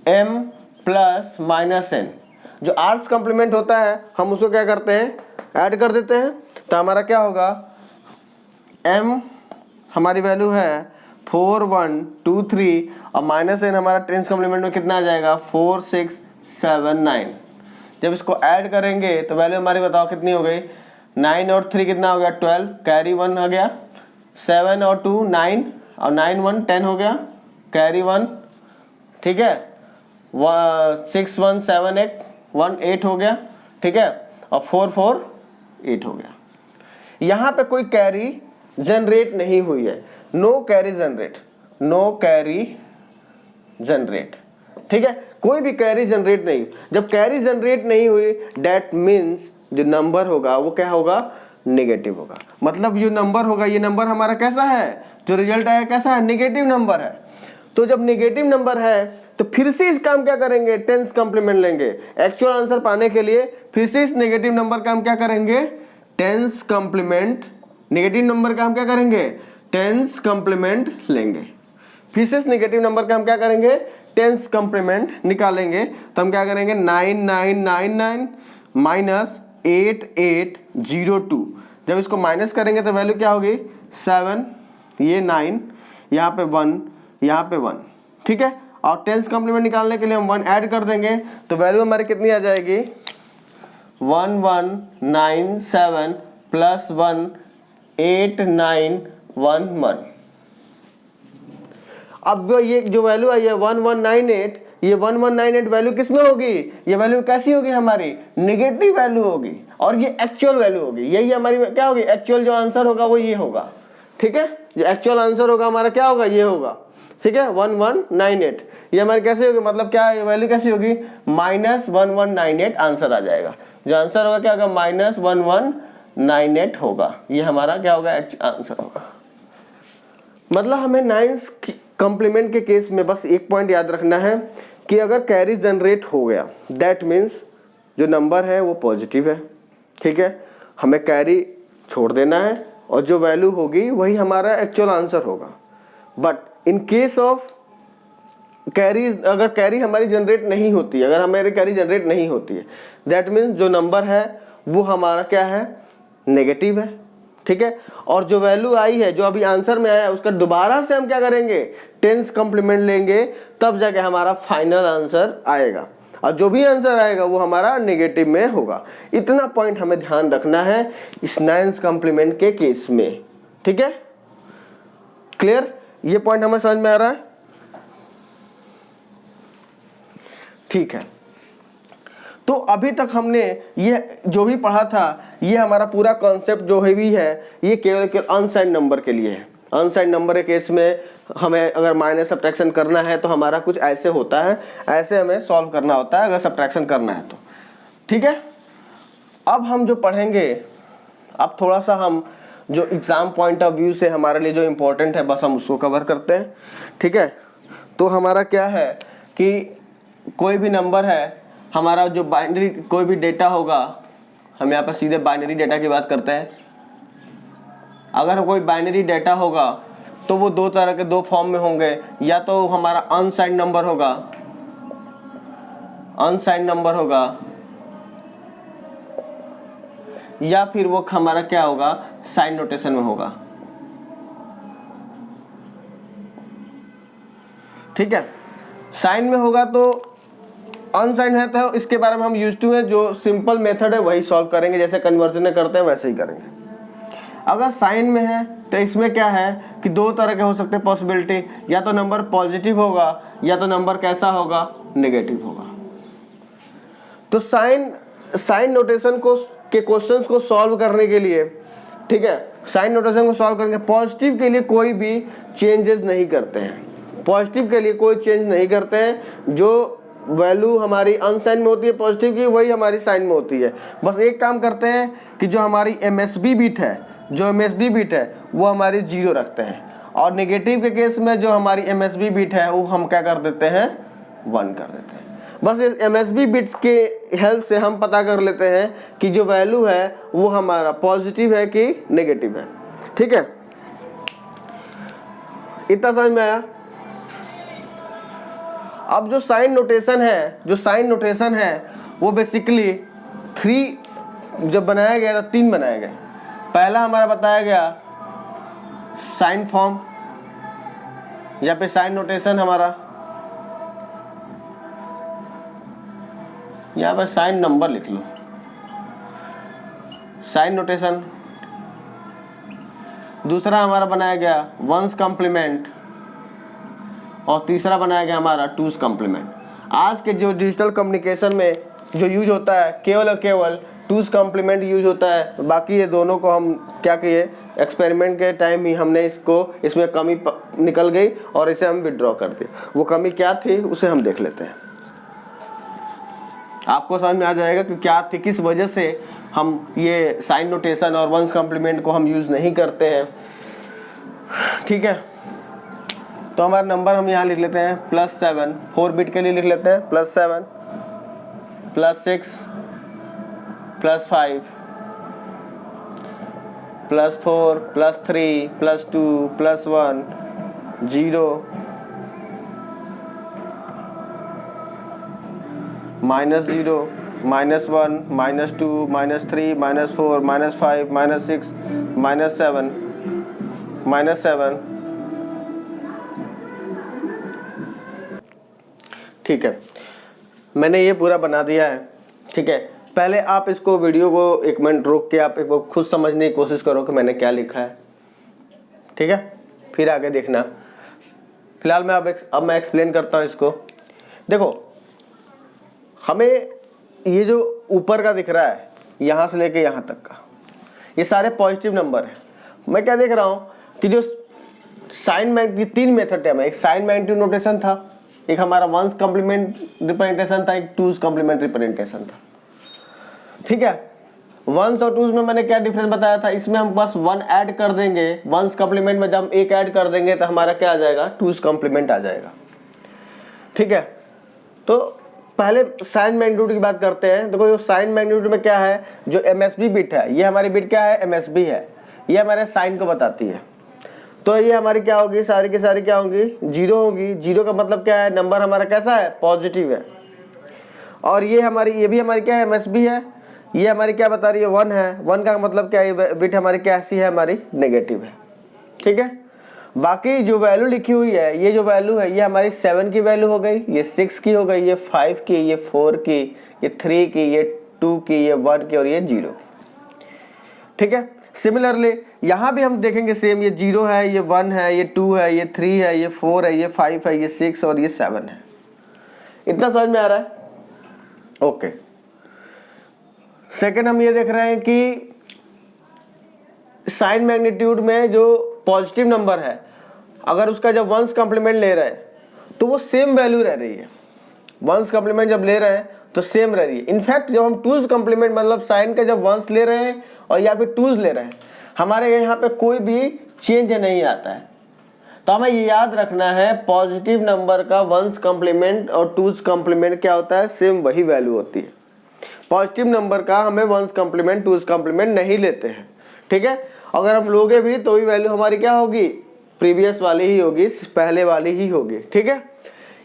m प्लस माइनस n, जो आर्ट्स कॉम्प्लीमेंट होता है हम उसको क्या करते हैं, ऐड कर देते हैं। तो हमारा क्या होगा, m हमारी वैल्यू है 4 1 2 3 और माइनस n हमारा टेंस कॉम्प्लीमेंट में कितना आ जाएगा, 4 6 7 9। जब इसको ऐड करेंगे तो वैल्यू हमारी बताओ कितनी हो गई, 9 और 3 कितना हो गया, 12, कैरी 1 आ गया, 7 और 2 9 और 9 1 10 हो गया, कैरी 1, ठीक है। 6 1 7 1 8 हो गया, ठीक है। और 4 4 8 हो गया। यहाँ पे कोई कैरी जनरेट नहीं हुई है, नो कैरी जनरेट, ठीक है। कोई भी कैरी जनरेट नहीं। जब कैरी जनरेट नहीं हुई दैट मीन्स जो नंबर होगा वो क्या होगा, नेगेटिव होगा। मतलब जो नंबर होगा, ये नंबर हमारा कैसा है, जो रिजल्ट आया कैसा है, नेगेटिव नंबर है। तो जब नेगेटिव नंबर है तो फिर से इसका हम क्या करेंगे, टेंस कॉम्प्लीमेंट लेंगे। एक्चुअल आंसर पाने के लिए फिर से इस नेगेटिव नंबर का हम क्या करेंगे, टेंस कॉम्प्लीमेंट। नेगेटिव नंबर का हम क्या करेंगे, टेंस कॉम्प्लीमेंट लेंगे। फिर से इस नेगेटिव नंबर का हम क्या करेंगे, टेंस कॉम्प्लीमेंट निकालेंगे। तो हम क्या करेंगे, 9 9 9 9 माइनस 8 8 0 2। जब इसको माइनस करेंगे तो वैल्यू क्या होगी, 7, ये 9, यहाँ पे 1, यहाँ पे 1, ठीक है। और टेंस कॉम्प्लीमेंट निकालने के लिए हम 1 ऐड कर देंगे तो वैल्यू हमारी कितनी आ जाएगी, 1 1 9 7 प्लस 1 8 9 1 1। अब ये जो वैल्यू आई है 1198, ये 1198 वैल्यू किस में होगी, ये वैल्यू कैसी होगी, हमारी नेगेटिव वैल्यू होगी और ये एक्चुअल वैल्यू होगी। यही हमारी क्या होगी, एक्चुअल जो आंसर होगा वो ये होगा, ठीक है। जो एक्चुअल आंसर होगा हमारा क्या होगा, ये होगा, ठीक है। 1198 ये हमारी कैसे होगी, मतलब क्या वैल्यू कैसी होगी, माइनस 1198 आंसर आ जाएगा। जो आंसर होगा क्या होगा, माइनस 1198 होगा। ये हमारा क्या होगा, आंसर होगा। मतलब हमें नाइन्स कॉम्प्लीमेंट के केस में बस एक पॉइंट याद रखना है कि अगर कैरी जनरेट हो गया दैट मीन्स जो नंबर है वो पॉजिटिव है, ठीक है। हमें कैरी छोड़ देना है और जो वैल्यू होगी वही हमारा एक्चुअल आंसर होगा। But in case of carry, अगर कैरी हमारी जनरेट नहीं होती है, अगर हमारी कैरी जनरेट नहीं होती है दैट मीन्स जो नंबर है वो हमारा क्या है, नेगेटिव है, ठीक है। और जो वैल्यू आई है, जो अभी आंसर में आया है, उसका दोबारा से हम क्या करेंगे, टेंस कॉम्प्लीमेंट लेंगे, तब जाके हमारा फाइनल आंसर आएगा। और जो भी आंसर आएगा वो हमारा नेगेटिव में होगा। इतना पॉइंट हमें ध्यान रखना है इस नाइन्स कॉम्प्लीमेंट के केस में, ठीक है। क्लियर, ये पॉइंट हमें समझ में आ रहा है, ठीक है। तो अभी तक हमने ये जो भी पढ़ा था, ये हमारा पूरा कॉन्सेप्ट जो है भी है, ये केवल अनसाइंड नंबर के लिए है। अनसाइंड नंबर के केस में हमें अगर माइनस सब्ट्रैक्शन करना है तो हमारा कुछ ऐसे होता है, ऐसे हमें सॉल्व करना होता है अगर सब्ट्रैक्शन करना है तो, ठीक है। अब हम जो पढ़ेंगे, अब थोड़ा सा हम जो एग्जाम पॉइंट ऑफ व्यू से हमारे लिए जो इम्पोर्टेंट है, बस हम उसको कवर करते हैं, ठीक है। तो हमारा क्या है कि कोई भी नंबर है, हमारा जो बाइनरी कोई भी डेटा होगा, हम यहाँ पर सीधे बाइनरी डेटा की बात करते हैं। अगर कोई बाइनरी डेटा होगा तो वो दो तरह के, दो फॉर्म में होंगे, या तो हमारा अनसाइंड नंबर होगा, अनसाइंड नंबर होगा, या फिर वो हमारा क्या होगा, साइन नोटेशन में होगा, ठीक है। साइन में होगा तो अनसाइंड है तो इसके बारे में हम यूज टू है, जो सिंपल मेथड है वही सॉल्व करेंगे, जैसे कन्वर्जन करते हैं वैसे ही करेंगे। अगर साइन में है तो इसमें क्या है कि दो तरह के हो सकते हैं पॉसिबिलिटी, या तो नंबर पॉजिटिव होगा या तो नंबर कैसा होगा, नेगेटिव होगा। तो साइन नोटेशन को के क्वेश्चंस को सॉल्व करने के लिए, ठीक है, साइन नोटेशन को सॉल्व करने के पॉजिटिव के लिए कोई भी चेंजेस नहीं करते हैं, पॉजिटिव के लिए कोई चेंज नहीं करते हैं। जो वैल्यू हमारी अनसाइन में होती है पॉजिटिव की, वही हमारी साइन में होती है। बस एक काम करते हैं कि जो हमारी MSB बिट है, जो MSB बिट है वो हमारी 0 रखते हैं, और नेगेटिव के केस में जो हमारी MSB बिट है वो हम क्या कर देते हैं, 1 कर देते हैं। बस इस MSB बिट्स के हेल्प से हम पता कर लेते हैं कि जो वैल्यू है वो हमारा पॉजिटिव है कि नेगेटिव है, ठीक है। इतना समझ में आया। अब जो साइन नोटेशन है वो बेसिकली 3 जब बनाया गया तो 3 बनाया गया। पहला हमारा बताया गया साइन फॉर्म, या फिर साइन नोटेशन हमारा, यहाँ पर साइन नंबर लिख लो, साइन नोटेशन। दूसरा हमारा बनाया गया वंस कॉम्प्लीमेंट, और तीसरा बनाया गया हमारा टूज कॉम्प्लीमेंट। आज के जो डिजिटल कम्युनिकेशन में जो यूज होता है केवल और केवल टूज कॉम्प्लीमेंट यूज होता है। बाकी ये दोनों को हम क्या किए, एक्सपेरिमेंट के टाइम ही हमने इसमें कमी निकल गई और इसे हम विड्रॉ कर दिए। वो कमी क्या थी उसे हम देख लेते हैं, आपको समझ में आ जाएगा कि क्या थी, किस वजह से हम ये साइन नोटेशन और वंस कॉम्प्लीमेंट को हम यूज नहीं करते हैं, ठीक है। तो हमारा नंबर हम यहाँ लिख लेते हैं +7, 4 बिट के लिए लिख लेते हैं +7, +6, +5, +4, +3, +2, +1, 0, -0, -1, -2, -3, -4, -5, -6, -7, ठीक है। मैंने ये पूरा बना दिया है, ठीक है। पहले आप इसको वीडियो को 1 मिनट रोक के आप एक बार खुद समझने की कोशिश करो कि मैंने क्या लिखा है, ठीक है, फिर आगे देखना। फिलहाल मैं अब मैं एक्सप्लेन करता हूँ इसको। देखो, हमें ये जो ऊपर का दिख रहा है, यहाँ से लेके यहाँ तक का, ये सारे पॉजिटिव नंबर है। मैं क्या देख रहा हूँ कि जो साइन मैग्नीट्यूड, 3 मेथड है, एक साइन मैग्नीट्यूड नोटेशन था, एक हमारा वंस कॉम्प्लीमेंट रिप्रेजेंटेशन था, एक टूज कॉम्प्लीमेंट रिप्रेजेंटेशन था, ठीक है। वंस और टूज में मैंने क्या डिफरेंस बताया था, इसमें हम बस 1 ऐड कर देंगे, वंस कॉम्प्लीमेंट में जब हम 1 ऐड कर देंगे तो हमारा क्या आ जाएगा, टूज कॉम्प्लीमेंट आ जाएगा, ठीक है। तो पहले साइन मैग्नीट्यूड की बात करते हैं। देखो, जो साइन मैग्नीट्यूड में क्या है, जो MSB बिट है, ये हमारी बिट क्या है, MSB है, ये हमारे साइन को बताती है। तो ये हमारी क्या होगी, सारी की सारी क्या होंगी, 0 होगी। 0 का मतलब क्या है, नंबर हमारा कैसा है, पॉजिटिव है। और ये भी हमारी क्या है, MSB है, ये हमारी क्या बता रही है 1 है, 1 का मतलब क्या है, बिट हमारी कैसी है, हमारी नेगेटिव है, ठीक है। बाकी जो वैल्यू लिखी हुई है, ये जो वैल्यू है ये हमारी 7 की वैल्यू हो गई, ये 6 की हो गई, ये 5 की, ये 4 की, ये 3 की, ये 2 की, ये 1 की और ये 0 की, ठीक है। सिमिलरली यहाँ भी हम देखेंगे सेम, ये 0 है, ये 1 है, ये 2 है, ये 3 है, ये 4 है, ये 5 है, ये 6 और ये 7 है। इतना समझ में आ रहा है? ओके। सेकंड हम ये देख रहे हैं कि साइन मैग्नीट्यूड में जो पॉजिटिव नंबर है, अगर उसका जब वंस कॉम्प्लीमेंट ले रहे हैं तो वो सेम वैल्यू रह रही है। वंस कॉम्प्लीमेंट जब ले रहे हैं तो सेम रह रही है। इनफैक्ट जब हम टूज कॉम्प्लीमेंट मतलब साइन का जब वंस ले रहे हैं और या फिर टूज ले रहे हैं, हमारे यहाँ पे कोई भी चेंज नहीं आता है। तो हमें ये याद रखना है, पॉजिटिव नंबर का वंस कॉम्प्लीमेंट और टूज कॉम्प्लीमेंट क्या होता है, सेम वही वैल्यू होती है। पॉजिटिव नंबर का हमें वंस कॉम्प्लीमेंट टूज कॉम्प्लीमेंट नहीं लेते हैं, ठीक है। अगर हम लोगे भी तो भी वैल्यू हमारी क्या होगी, प्रीवियस वाली ही होगी, पहले वाली ही होगी, ठीक है।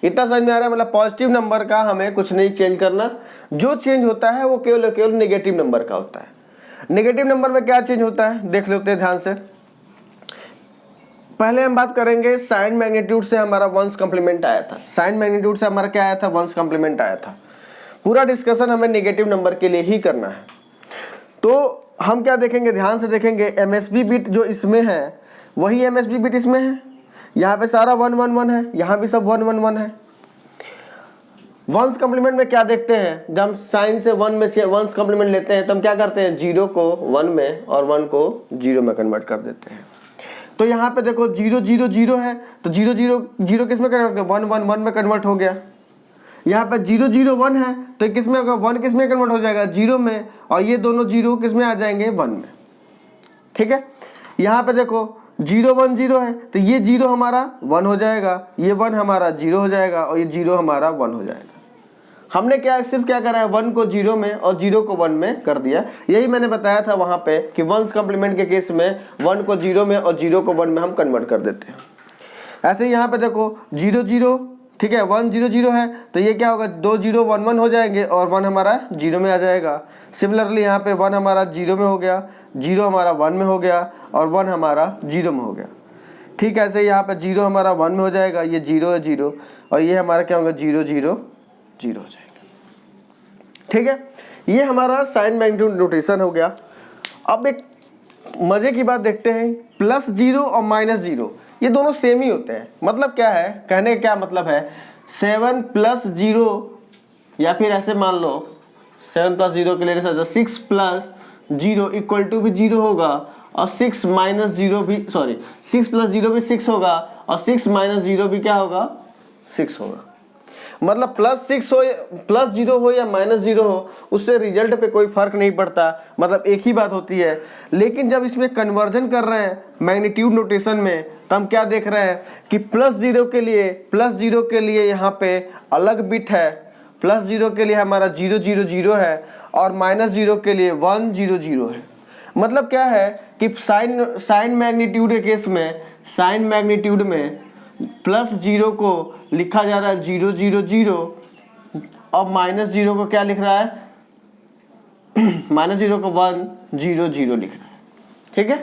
इतना समझ में आ रहा है? मतलब पॉजिटिव नंबर का हमें कुछ नहीं चेंज करना, जो चेंज होता है वो केवल नेगेटिव नंबर का होता है। नेगेटिव नंबर में क्या चेंज होता है देख लेते हैं ध्यान से। पहले हम बात करेंगे साइन मैग्नीट्यूड से हमारा वंस कॉम्प्लीमेंट आया था। साइन मैग्नीट्यूड से हमारा क्या आया था, वंस कॉम्प्लीमेंट आया था। पूरा डिस्कशन हमें नेगेटिव नंबर के लिए ही करना है। तो हम क्या देखेंगे, ध्यान से देखेंगे, एमएसबी बिट जो इसमें है वही एमएसबी बिट इसमें है। यहाँ पे सारा 1 1 1 है, यहाँ भी सब 1 1 1 है। वंस कॉम्प्लीमेंट में क्या देखते हैं, जब हम साइन से 1 में वंस कॉम्प्लीमेंट लेते हैं तो हम क्या करते हैं, 0 को 1 में और 1 को 0 में कन्वर्ट कर देते हैं। तो यहाँ पे देखो 0 0 0 है तो 0 0 0 किस में कन्वर्ट, 1 1 1 में कन्वर्ट हो गया। यहाँ पे 0 0 1 है तो किस में होगा, 1 किस में कन्वर्ट हो जाएगा, 0 में, और ये दोनों 0 किस में आ जाएंगे, 1 में, ठीक है। यहाँ पे देखो 0 1 0 है तो ये 0 हमारा 1 हो जाएगा, ये 1 हमारा 0 हो जाएगा और ये 0 हमारा 1 हो जाएगा। हमने क्या सिर्फ क्या करा है, 1 को 0 में और 0 को 1 में कर दिया। यही मैंने बताया था वहाँ पे कि वंस कॉम्प्लीमेंट के केस में 1 को 0 में और 0 को 1 में हम कन्वर्ट कर देते हैं। ऐसे ही यहाँ पे देखो 0 0, ठीक है, 1 0 0 है तो ये क्या होगा, 2 0 1 1 हो जाएंगे और 1 हमारा 0 में आ जाएगा। सिमिलरली यहाँ पे 1 हमारा 0 में हो गया, 0 हमारा 1 में हो गया और 1 हमारा 0 में हो गया, ठीक है। ऐसे यहाँ पे 0 हमारा 1 में हो जाएगा, ये 0 है 0 और ये हमारा क्या होगा, 0 0 0 हो जाएगा, ठीक है। ये हमारा साइन मैग्नीट्यूड नोटेशन हो गया। अब एक मजे की बात देखते हैं, +0 और -0 ये दोनों सेम ही होते हैं। मतलब क्या है, कहने का क्या मतलब है, 7 + 0 या फिर ऐसे मान लो 7 + 0 के लिए 6 + 0 इक्वल टू भी 0 होगा और 6 - 0 भी 6 + 0 भी 6 होगा और 6 - 0 भी क्या होगा, 6 होगा। मतलब +6 हो, +0 हो या -0 हो, उससे रिजल्ट पे कोई फर्क नहीं पड़ता, मतलब एक ही बात होती है। लेकिन जब इसमें कन्वर्जन कर रहे हैं मैग्नीट्यूड नोटेशन में तो हम क्या देख रहे हैं कि +0 के लिए यहाँ पे अलग बिट है, +0 के लिए हमारा 0 0 0 है और -0 के लिए 1 0 0 है। मतलब क्या है कि साइन मैग्नीट्यूड के केस में, साइन मैग्नीट्यूड में +0 को लिखा जा रहा है 0 0 0 और -0 को क्या लिख रहा है, -0 को 1 0 0 लिख रहा है, ठीक है।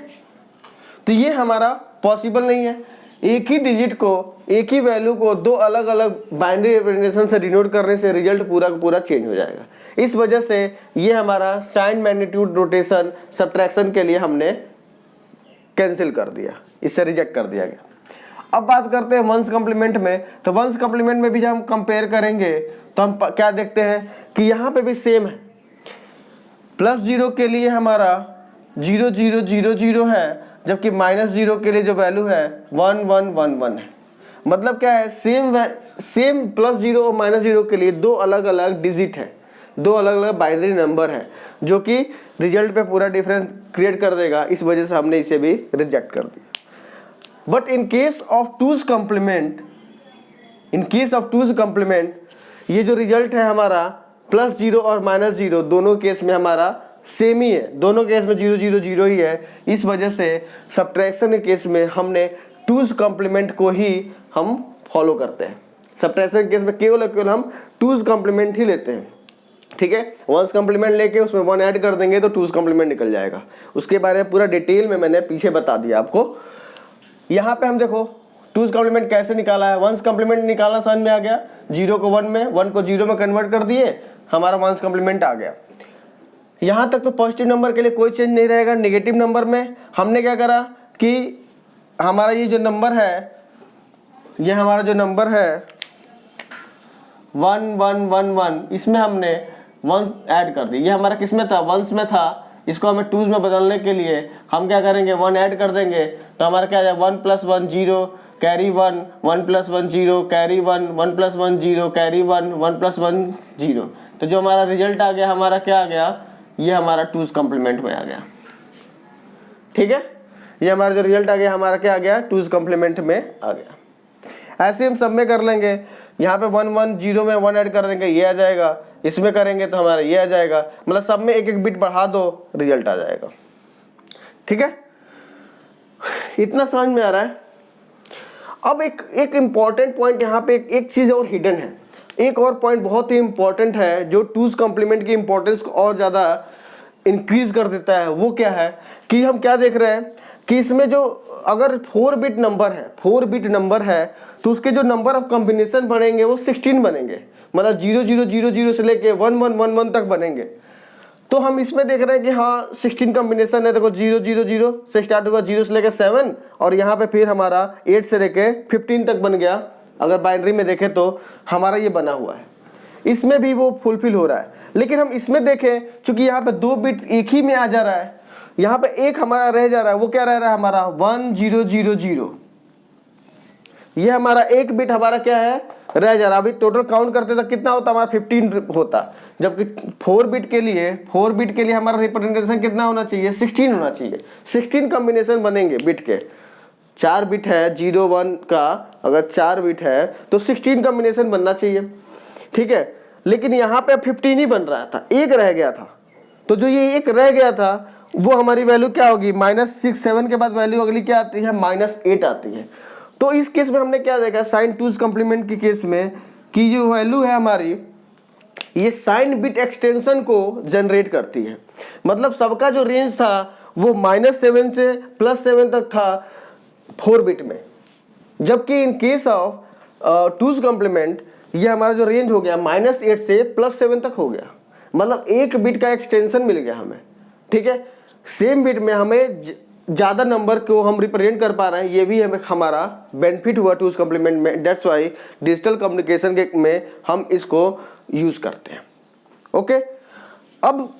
तो ये हमारा पॉसिबल नहीं है। एक ही डिजिट को, एक ही वैल्यू को दो अलग अलग बाइनरी रिप्रेजेंटेशन से डिनोट करने से रिजल्ट पूरा का पूरा चेंज हो जाएगा। इस वजह से ये हमारा साइन मैग्नीट्यूड नोटेशन सब्ट्रैक्शन के लिए हमने कैंसिल कर दिया, इससे रिजेक्ट कर दिया गया। अब बात करते हैं वंस कॉम्प्लीमेंट में। तो वंस कॉम्प्लीमेंट में भी जब हम कंपेयर करेंगे तो हम क्या देखते हैं कि यहाँ पे भी सेम है। +0 के लिए हमारा 0 0 0 0 है, जबकि -0 के लिए जो वैल्यू है 1 1 1 1 है। मतलब क्या है, सेम +0 और -0 के लिए दो अलग अलग डिजिट है, दो अलग अलग बाइनरी नंबर है, जो कि रिजल्ट पे पूरा डिफरेंस क्रिएट कर देगा। इस वजह से हमने इसे भी रिजेक्ट कर दिया। But in case of two's complement, ये जो रिजल्ट है हमारा +0 और -0 दोनों केस में हमारा सेम ही है, दोनों केस में 0 0 0 ही है। इस वजह से सब्ट्रैक्शन के केस में हमने टूज कॉम्प्लीमेंट को ही हम फॉलो करते हैं। सब्ट्रैक्शन के केस में केवल हम टूज कॉम्प्लीमेंट ही लेते हैं। ठीक है, 1's कॉम्प्लीमेंट लेके उसमें 1 ऐड कर देंगे तो 2's कॉम्प्लीमेंट निकल जाएगा। उसके बारे में पूरा डिटेल में मैंने पीछे बता दिया आपको। यहाँ पे हम देखो 2's कॉम्प्लीमेंट कैसे निकाला है, 1's कॉम्प्लीमेंट निकालना समझ में आ गया, 0 को 1 में, 1 को 0 में कन्वर्ट कर दिए, हमारा 1's कॉम्प्लीमेंट आ गया। यहाँ तक तो पॉजिटिव नंबर के लिए कोई चेंज नहीं रहेगा। नेगेटिव नंबर में हमने क्या करा कि हमारा ये जो नंबर है, ये हमारा जो नंबर है 1 1 1 1, इसमें हमने 1 ऐड कर दी। ये हमारा किस में था, 1s में था, इसको हमें 2s में बदलने के लिए हम क्या करेंगे, 1 ऐड कर देंगे तो हमारा क्या आ जाए 1 + 1 0 कैरी 1, 1 + 1 0 कैरी 1, 1 + 1 0 कैरी 1, 1 + 1 0। तो जो हमारा रिजल्ट आ गया, हमारा क्या आ गया, ये हमारा 2's कॉम्प्लीमेंट में आ गया। ठीक है, ये हमारा जो रिजल्ट आ गया, हमारा क्या आ गया, 2's कॉम्प्लीमेंट में आ गया। ऐसे हम सब में कर लेंगे, यहाँ पे 1 1 0 में 1 ऐड कर देंगे, ये आ जाएगा, इसमें करेंगे तो हमारा ये आ जाएगा, मतलब सब में एक एक बिट बढ़ा दो, रिजल्ट आ जाएगा। ठीक है, इतना समझ में आ रहा है। अब एक इंपॉर्टेंट पॉइंट यहाँ पे एक चीज और हिडन है, एक और पॉइंट बहुत ही इंपॉर्टेंट है जो 2's कॉम्प्लीमेंट की इंपॉर्टेंस को और ज्यादा इंक्रीज कर देता है। वो क्या है कि हम क्या देख रहे हैं कि इसमें जो अगर 4 बिट नंबर है तो उसके जो नंबर ऑफ कॉम्बिनेशन बनेंगे वो 16 बनेंगे, मतलब 0 0 0 0 से लेके 1 1 1 1 तक बनेंगे। तो हम इसमें देख रहे हैं कि हाँ 16 कॉम्बिनेशन है, देखो 0 0 0 से स्टार्ट हुआ, 0 से लेके 7, और यहाँ पे फिर हमारा 8 से लेके 15 तक बन गया। अगर बाइनरी में देखें तो हमारा ये बना हुआ है, इसमें भी वो फुलफिल हो रहा है। लेकिन हम इसमें देखें, चूंकि यहाँ पे 2 बिट एक ही में आ जा रहा है, यहाँ पे एक हमारा रह जा रहा है, वो क्या रह रहा है हमारा 1 0 0 0, ये हमारा एक बिट हमारा क्या है, रह जा रहा है। अभी टोटल काउंट करते तक कितना होता, हमारा 15 होता, जबकि 4 बिट के लिए हमारा रिप्रेजेंटेशन कितना होना चाहिए, 16 होना चाहिए। 16 कॉम्बिनेशन बनेंगे बिट के, 4 बिट है 0 1 का, अगर 4 बिट है तो 16 कॉम्बिनेशन बनना चाहिए। ठीक है, लेकिन यहाँ पे 15 ही बन रहा था, एक रह गया था। तो जो ये एक रह गया था वो हमारी वैल्यू क्या होगी, -6 7 के बाद वैल्यू अगली क्या आती है, -8 आती है। तो इस केस में हमने क्या देखा, साइन 2's कॉम्प्लीमेंट की केस में कि जो वैल्यू है हमारी, ये साइन बिट एक्सटेंशन को जनरेट करती है। मतलब सबका जो रेंज था वो -7 से +7 तक था 4 बिट में, जबकि इन केस ऑफ 2's कॉम्प्लीमेंट ये हमारा जो रेंज हो गया -8 से +7 तक हो गया, मतलब एक बिट का एक्सटेंशन मिल गया हमें। ठीक है, सेम बिट में हमें ज़्यादा नंबर को हम रिप्रेजेंट कर पा रहे हैं, ये भी हमें हमारा बेनिफिट हुआ 2's कॉम्प्लीमेंट में। दैट्स वाई डिजिटल कम्युनिकेशन के में हम इसको यूज़ करते हैं। ओके, अब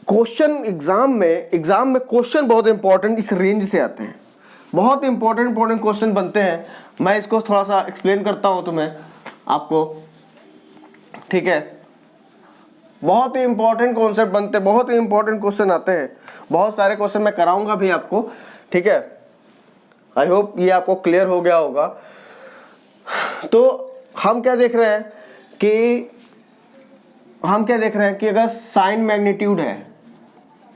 क्वेश्चन एग्जाम में क्वेश्चन बहुत इंपॉर्टेंट इस रेंज से आते हैं, बहुत इंपॉर्टेंट क्वेश्चन बनते हैं। मैं इसको थोड़ा सा एक्सप्लेन करता हूँ तुम्हें आपको। ठीक है, बहुत ही इंपॉर्टेंट कॉन्सेप्ट बनते हैं, बहुत ही इंपॉर्टेंट क्वेश्चन आते हैं, बहुत सारे क्वेश्चन मैं कराऊंगा भी आपको। ठीक है, आई होप ये आपको क्लियर हो गया होगा। तो हम क्या देख रहे हैं कि अगर साइन मैग्नीट्यूड है,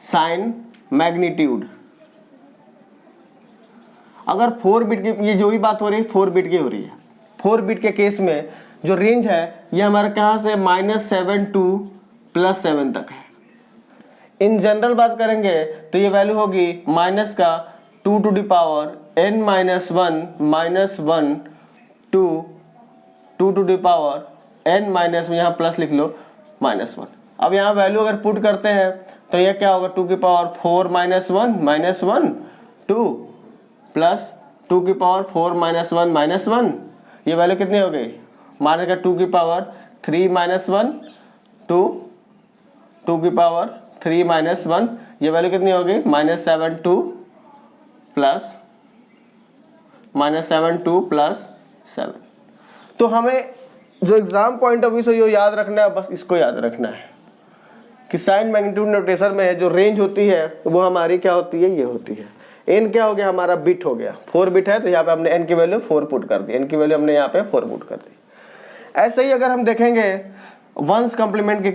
साइन मैग्नीट्यूड अगर 4 बिट की, ये जो भी बात हो रही है 4 बिट की हो रही है, 4 बिट के केस में जो रेंज है ये हमारा कहाँ से -7 to +7 तक है। इन जनरल बात करेंगे तो ये वैल्यू होगी माइनस का 2 to the power n - 1 -1 to 2 to the power n - यहाँ प्लस लिख लो -1। अब यहाँ वैल्यू अगर पुट करते हैं तो ये क्या होगा, 2 की पावर 4 - 1 2 प्लस 2 की पावर 4 - 1 -1, ये वैल्यू कितनी हो गई, माने का 2 की पावर 3 - 1 2 2 की पावर 3 - 1, ये वैल्यू कितनी होगी, -7 2 प्लस 7। तो हमें जो एग्जाम पॉइंट ऑफ व्यू से ये याद रखना है, बस इसको याद रखना है कि साइन मैग्नीट्यूड नोटेशन में जो रेंज होती है वो हमारी क्या होती है, ये होती है। n क्या हो गया, हमारा बिट हो गया, 4 बिट है तो यहाँ पे हमने n की वैल्यू 4 पुट कर दी, n की वैल्यू हमने यहाँ पे 4 पुट कर दी। ऐसे ही अगर हम देखेंगे 1's कॉम्प्लीमेंट के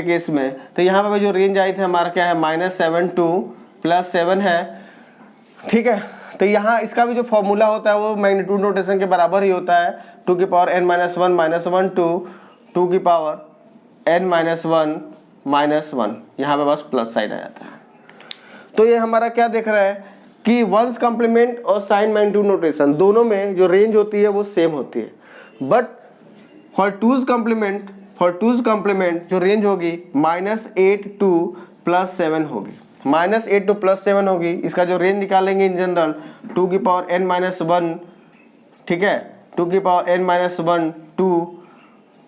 केस में तो यहाँ पे जो रेंज आई थी हमारा क्या है, -7 to +7 है। ठीक है, तो यहाँ इसका भी जो फॉर्मूला होता है वो मैग्नीट्यूड नोटेशन के बराबर ही होता है, 2 की पावर n - 1 -1 to 2 की पावर n-1 -1, यहाँ पे बस प्लस साइन आ जाता है। तो ये हमारा क्या देख रहा है कि वंस कॉम्प्लीमेंट और साइन मैग्नीट्यूड नोटेशन दोनों में जो रेंज होती है वो सेम होती है, बट फॉर टूज कॉम्प्लीमेंट जो रेंज होगी -8 to +7 होगी, -8 to +7 होगी। इसका जो रेंज निकालेंगे इन जनरल 2n-1, ठीक है, 2n-1 to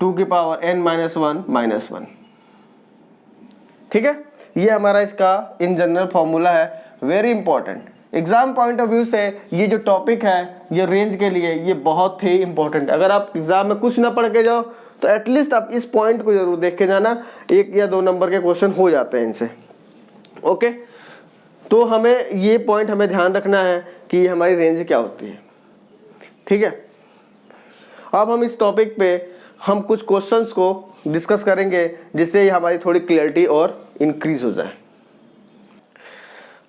2n-1 ठीक है। ये हमारा इसका इन जनरल फॉर्मूला है, very important. Exam point of view से ये जो टॉपिक है ये रेंज के लिए ये बहुत ही इंपॉर्टेंट। अगर आप एग्जाम में कुछ ना पढ़ के जाओ तो एटलीस्ट आप इस पॉइंट को जरूर देख के जाना, 1 या 2 नंबर के क्वेश्चन हो जाते हैं इनसे। ओके, तो हमें ये पॉइंट हमें ध्यान रखना है कि हमारी रेंज क्या होती है, ठीक है। अब हम इस टॉपिक पे हम कुछ क्वेश्चंस को डिस्कस करेंगे जिससे हमारी थोड़ी क्लियरिटी और इंक्रीज हो जाए।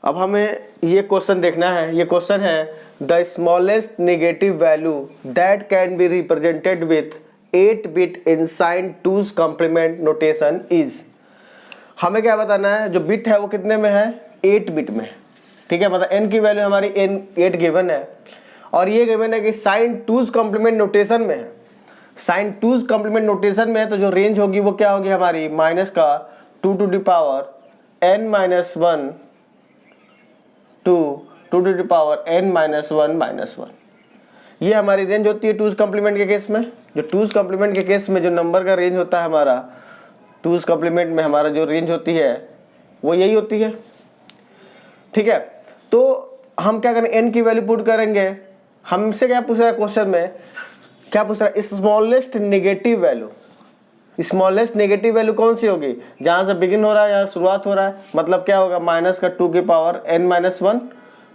अब हमें ये क्वेश्चन देखना है। ये क्वेश्चन है the smallest negative value that can be represented with 8 bit in sign 2's complement notation is. हमें क्या बताना है, जो बिट है वो कितने में है, 8 बिट में, ठीक है। मतलब n की वैल्यू हमारी 8 गिवन है और ये गिवन है कि साइन 2's कॉम्प्लीमेंट नोटेशन में है। साइन 2's कॉम्प्लीमेंट नोटेशन में है तो जो रेंज होगी वो क्या होगी हमारी, माइनस का 2 to the power n-1 to 2 to the power n-1 ये हमारी रेंज होती है 2's कॉम्प्लीमेंट के केस में। जो 2's कॉम्प्लीमेंट के केस में जो नंबर का रेंज होता है हमारा, 2's कॉम्प्लीमेंट में हमारा जो रेंज होती है वो यही होती है, ठीक है। तो हम क्या करें, n की वैल्यू पुट करेंगे। हमसे क्या पूछ रहा है क्वेश्चन में, क्या पूछ रहा है, smallest negative value. Smallest negative value कौन सी होगी, जहां से बिगिन हो रहा है, जहां शुरुआत हो रहा है, मतलब क्या होगा, माइनस का 2 की पावर n-1,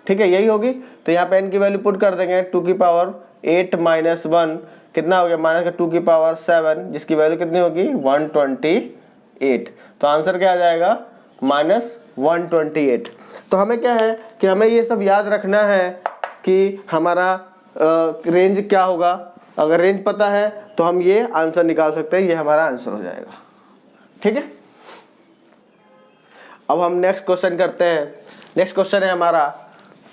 ठीक है, यही होगी। तो यहाँ पे n की वैल्यू पुट कर देंगे, 2 की पावर 8-1 कितना हो गया, माइनस का 2 की पावर 7 जिसकी वैल्यू कितनी होगी 128। तो आंसर क्या आ जाएगा, -128। तो हमें क्या है कि हमें ये सब याद रखना है कि हमारा रेंज क्या होगा। अगर रेंज पता है तो हम ये आंसर निकाल सकते हैं, ये हमारा आंसर हो जाएगा, ठीक है। अब हम नेक्स्ट क्वेश्चन करते हैं। नेक्स्ट क्वेश्चन है हमारा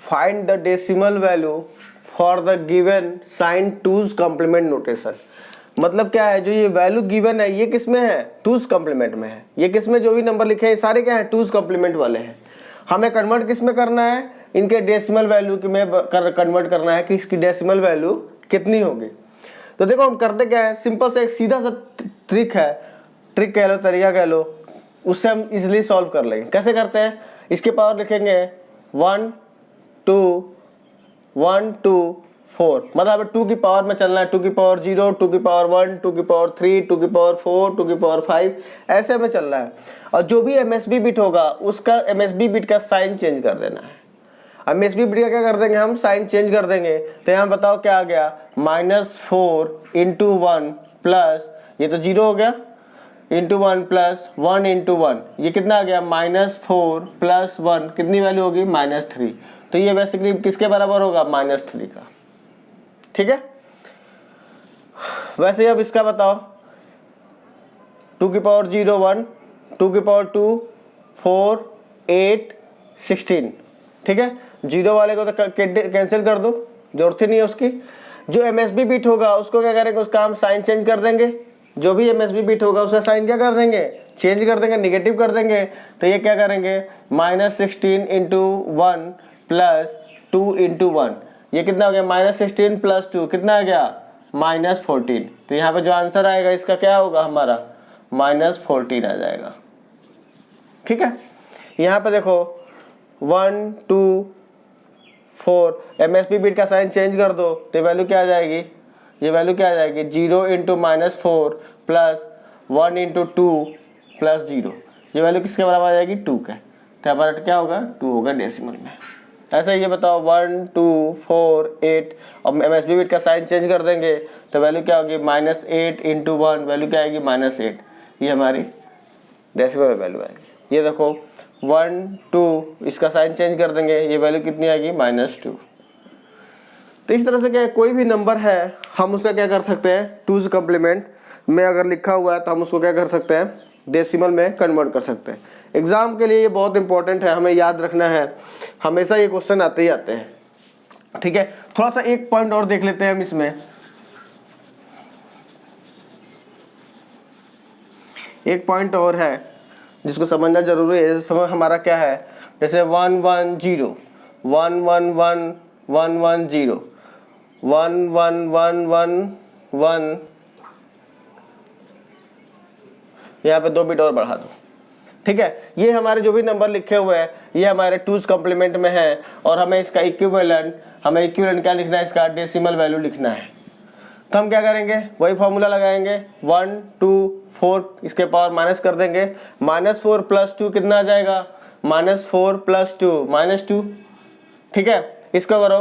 find the decimal value for the given sign 2's complement notation. मतलब क्या है, जो ये वैल्यू गिवन है ये किस में है, 2's कॉम्प्लीमेंट में है। ये किस में जो भी नंबर लिखे हैं सारे क्या है, 2's कॉम्प्लीमेंट वाले हैं। हमें कन्वर्ट किस में करना है, इनके डेसिमल वैल्यू की में कन्वर्ट करना है कि इसकी डेसिमल वैल्यू कितनी होगी। तो देखो हम करते क्या है, सिंपल से एक सीधा सा ट्रिक है, ट्रिक कह लो, तरीका कह लो, उससे हम इजीली सॉल्व कर लेंगे। कैसे करते हैं, इसके पावर लिखेंगे 1 2 1 2 4, मतलब 2 की पावर में चलना है, 2 की पावर 0, 2 की पावर 1, 2 की पावर 3, 2 की पावर 4, 2 की पावर 5, ऐसे में चलना है। और जो भी MSB बिट होगा उसका MSB बिट का साइन चेंज कर देना है। MSB बिट का क्या कर देंगे हम, साइन चेंज कर देंगे। तो यहाँ बताओ क्या आ गया, -4 × 1 प्लस, ये तो 0 हो गया, इंटू 1 प्लस 1 × 1, ये कितना आ गया, -4 + 1 कितनी वैल्यू होगी, -3। तो ये बेसिकली किसके बराबर होगा, -3 का, ठीक है। वैसे अब इसका बताओ, 2 की पावर 0 1, 2 की पावर 2 4 8 16, ठीक है। 0 वाले को तो कैंसिल कर दो, जरूरत ही नहीं है उसकी। जो MSB बिट होगा उसको क्या करेंगे, उसका हम साइन चेंज कर देंगे। जो भी MSB बिट होगा उसका साइन क्या कर देंगे, चेंज कर देंगे, नेगेटिव कर देंगे। तो ये क्या करेंगे, -16 × 1 प्लस 2 × 1, ये कितना हो गया, -16 + 2 कितना आ गया, -14। तो यहाँ पे जो आंसर आएगा इसका क्या होगा हमारा, -14 आ जाएगा, ठीक है। यहाँ पे देखो 1 2 4, MSB बिट का साइन चेंज कर दो तो वैल्यू क्या आ जाएगी, ये वैल्यू क्या आ जाएगी, 0 × -4 प्लस 1 × 2 प्लस 0, ये वैल्यू किसके बराबर आ जाएगी, 2 का। तो हमारा क्या होगा, 2 होगा डेसिमल में। ऐसा ये बताओ 1 2 4 8, और MSB बिट का साइन चेंज कर देंगे तो वैल्यू क्या होगी, -8 × 1, वैल्यू क्या आएगी, -8। ये हमारी डेसिमल वैल्यू आएगी। ये देखो 1 2, इसका साइन चेंज कर देंगे, ये वैल्यू कितनी आएगी, -2। तो इस तरह से क्या है, कोई भी नंबर है हम उसका क्या कर सकते हैं, 2's कॉम्प्लीमेंट में अगर लिखा हुआ है तो हम उसको क्या कर सकते हैं, डेसिमल में कन्वर्ट कर सकते हैं। एग्जाम के लिए ये बहुत इंपॉर्टेंट है, हमें याद रखना है, हमेशा ये क्वेश्चन आते ही आते हैं, ठीक है। थोड़ा सा एक पॉइंट और देख लेते हैं हम इसमें, एक पॉइंट और है जिसको समझना जरूरी है। समय हमारा क्या है, जैसे 1 1 0 1 1 1 1 1 0 1 1 1 1 1, यहाँ पे 2 बिट और बढ़ा दो, ठीक है। ये हमारे जो भी नंबर लिखे हुए हैं ये हमारे टूज कॉम्प्लीमेंट में है, और हमें इसका इक्विवेलेंट क्या लिखना है, इसका डेसिमल वैल्यू लिखना है। तो हम क्या करेंगे, वही फॉर्मूला लगाएंगे, 1 2 4 इसके पावर माइनस कर देंगे, -4 + 2 कितना आ जाएगा, -4 + 2 -2, ठीक है। इसको करो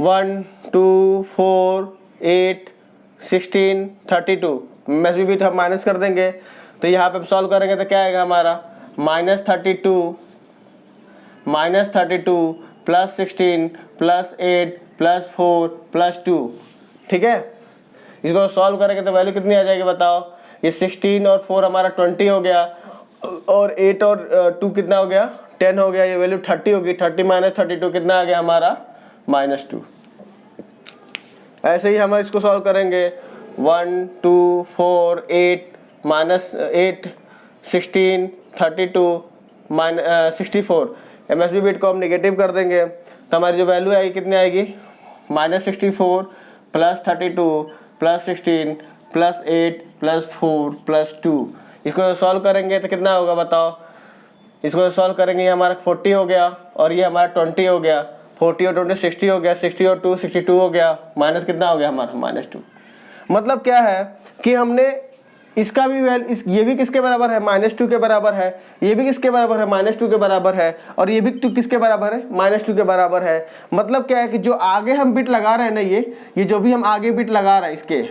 1 2 4 8 16 32, MSB बिट हम माइनस कर देंगे, तो यहाँ पे सॉल्व करेंगे तो क्या आएगा हमारा, -32 + 16 + 8 + 4 + 2, ठीक है। इसको सॉल्व करेंगे तो वैल्यू कितनी आ जाएगी बताओ, ये 16 और 4 हमारा 20 हो गया, और 8 और 2 कितना हो गया, 10 हो गया, ये वैल्यू 30 होगी, 30 - 32 कितना आ गया हमारा, -2। ऐसे ही हम इसको सॉल्व करेंगे, 1 2 4 8 -8 16 32 64, MSB बिट को हम नेगेटिव कर देंगे तो हमारी जो वैल्यू आएगी कितनी आएगी, -64 + 32 + 16 + 8 + 4 + 2। इसको सॉल्व करेंगे तो कितना होगा बताओ, इसको सॉल्व करेंगे, ये हमारा 40 हो गया और ये हमारा 20 हो गया, 40 और 20 60 हो गया, 60 और 2 62 हो गया, माइनस कितना हो गया हमारा, -2। मतलब क्या है कि हमने इसका भी ये भी किसके बराबर है, -2 के बराबर है, ये भी किसके बराबर है, -2 के बराबर है, और ये भी किसके बराबर है, -2 के बराबर है। मतलब क्या है कि जो आगे हम बिट लगा रहे हैं ना, ये जो भी हम आगे बिट लगा रहे हैं इसके,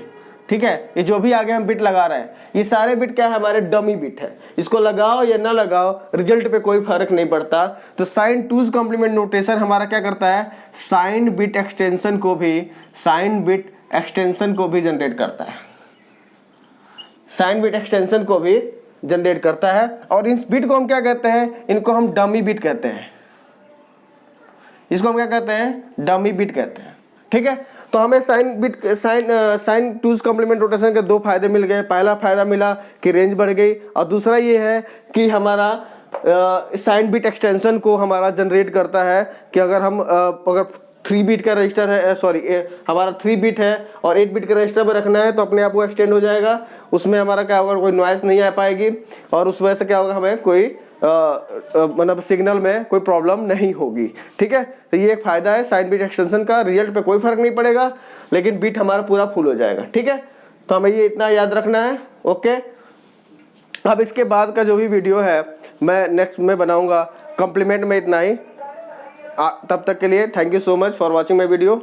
ठीक है, ये जो भी आगे हम बिट लगा रहे हैं ये सारे बिट क्या है, हमारे डमी बिट है। इसको लगाओ या ना लगाओ रिजल्ट पे कोई फर्क नहीं पड़ता। तो साइन टूज कॉम्प्लीमेंट नोटेशन हमारा क्या करता है, साइन बिट एक्सटेंशन को भी जनरेट करता है, साइन बिट एक्सटेंशन को भी जनरेट करता है। और इस बिट को हम क्या कहते हैं, इनको हम डमी बिट कहते हैं, इसको हम क्या कहते हैं, डमी बिट कहते हैं, ठीक है। तो हमें साइन टूज कॉम्प्लीमेंट रोटेशन के 2 फायदे मिल गए। पहला फायदा मिला कि रेंज बढ़ गई, और दूसरा ये है कि हमारा साइन बिट एक्सटेंशन को हमारा जनरेट करता है कि अगर हम अगर 3 बिट का रजिस्टर है, हमारा 3 बिट है और 8 बिट का रजिस्टर में रखना है तो अपने आप वो एक्सटेंड हो जाएगा, उसमें हमारा क्या होगा, कोई नॉइस नहीं आ पाएगी, और उस वजह से क्या होगा, हमें कोई मतलब सिग्नल में कोई प्रॉब्लम नहीं होगी, ठीक है। तो ये एक फायदा है साइन बिट एक्सटेंशन का, रिजल्ट पे कोई फर्क नहीं पड़ेगा लेकिन बिट हमारा पूरा फुल हो जाएगा, ठीक है। तो हमें ये इतना याद रखना है, ओके। अब इसके बाद का जो भी वीडियो है मैं नेक्स्ट में बनाऊंगा, कॉम्प्लीमेंट में इतना ही। तब तक के लिए thank you so much for watching my video.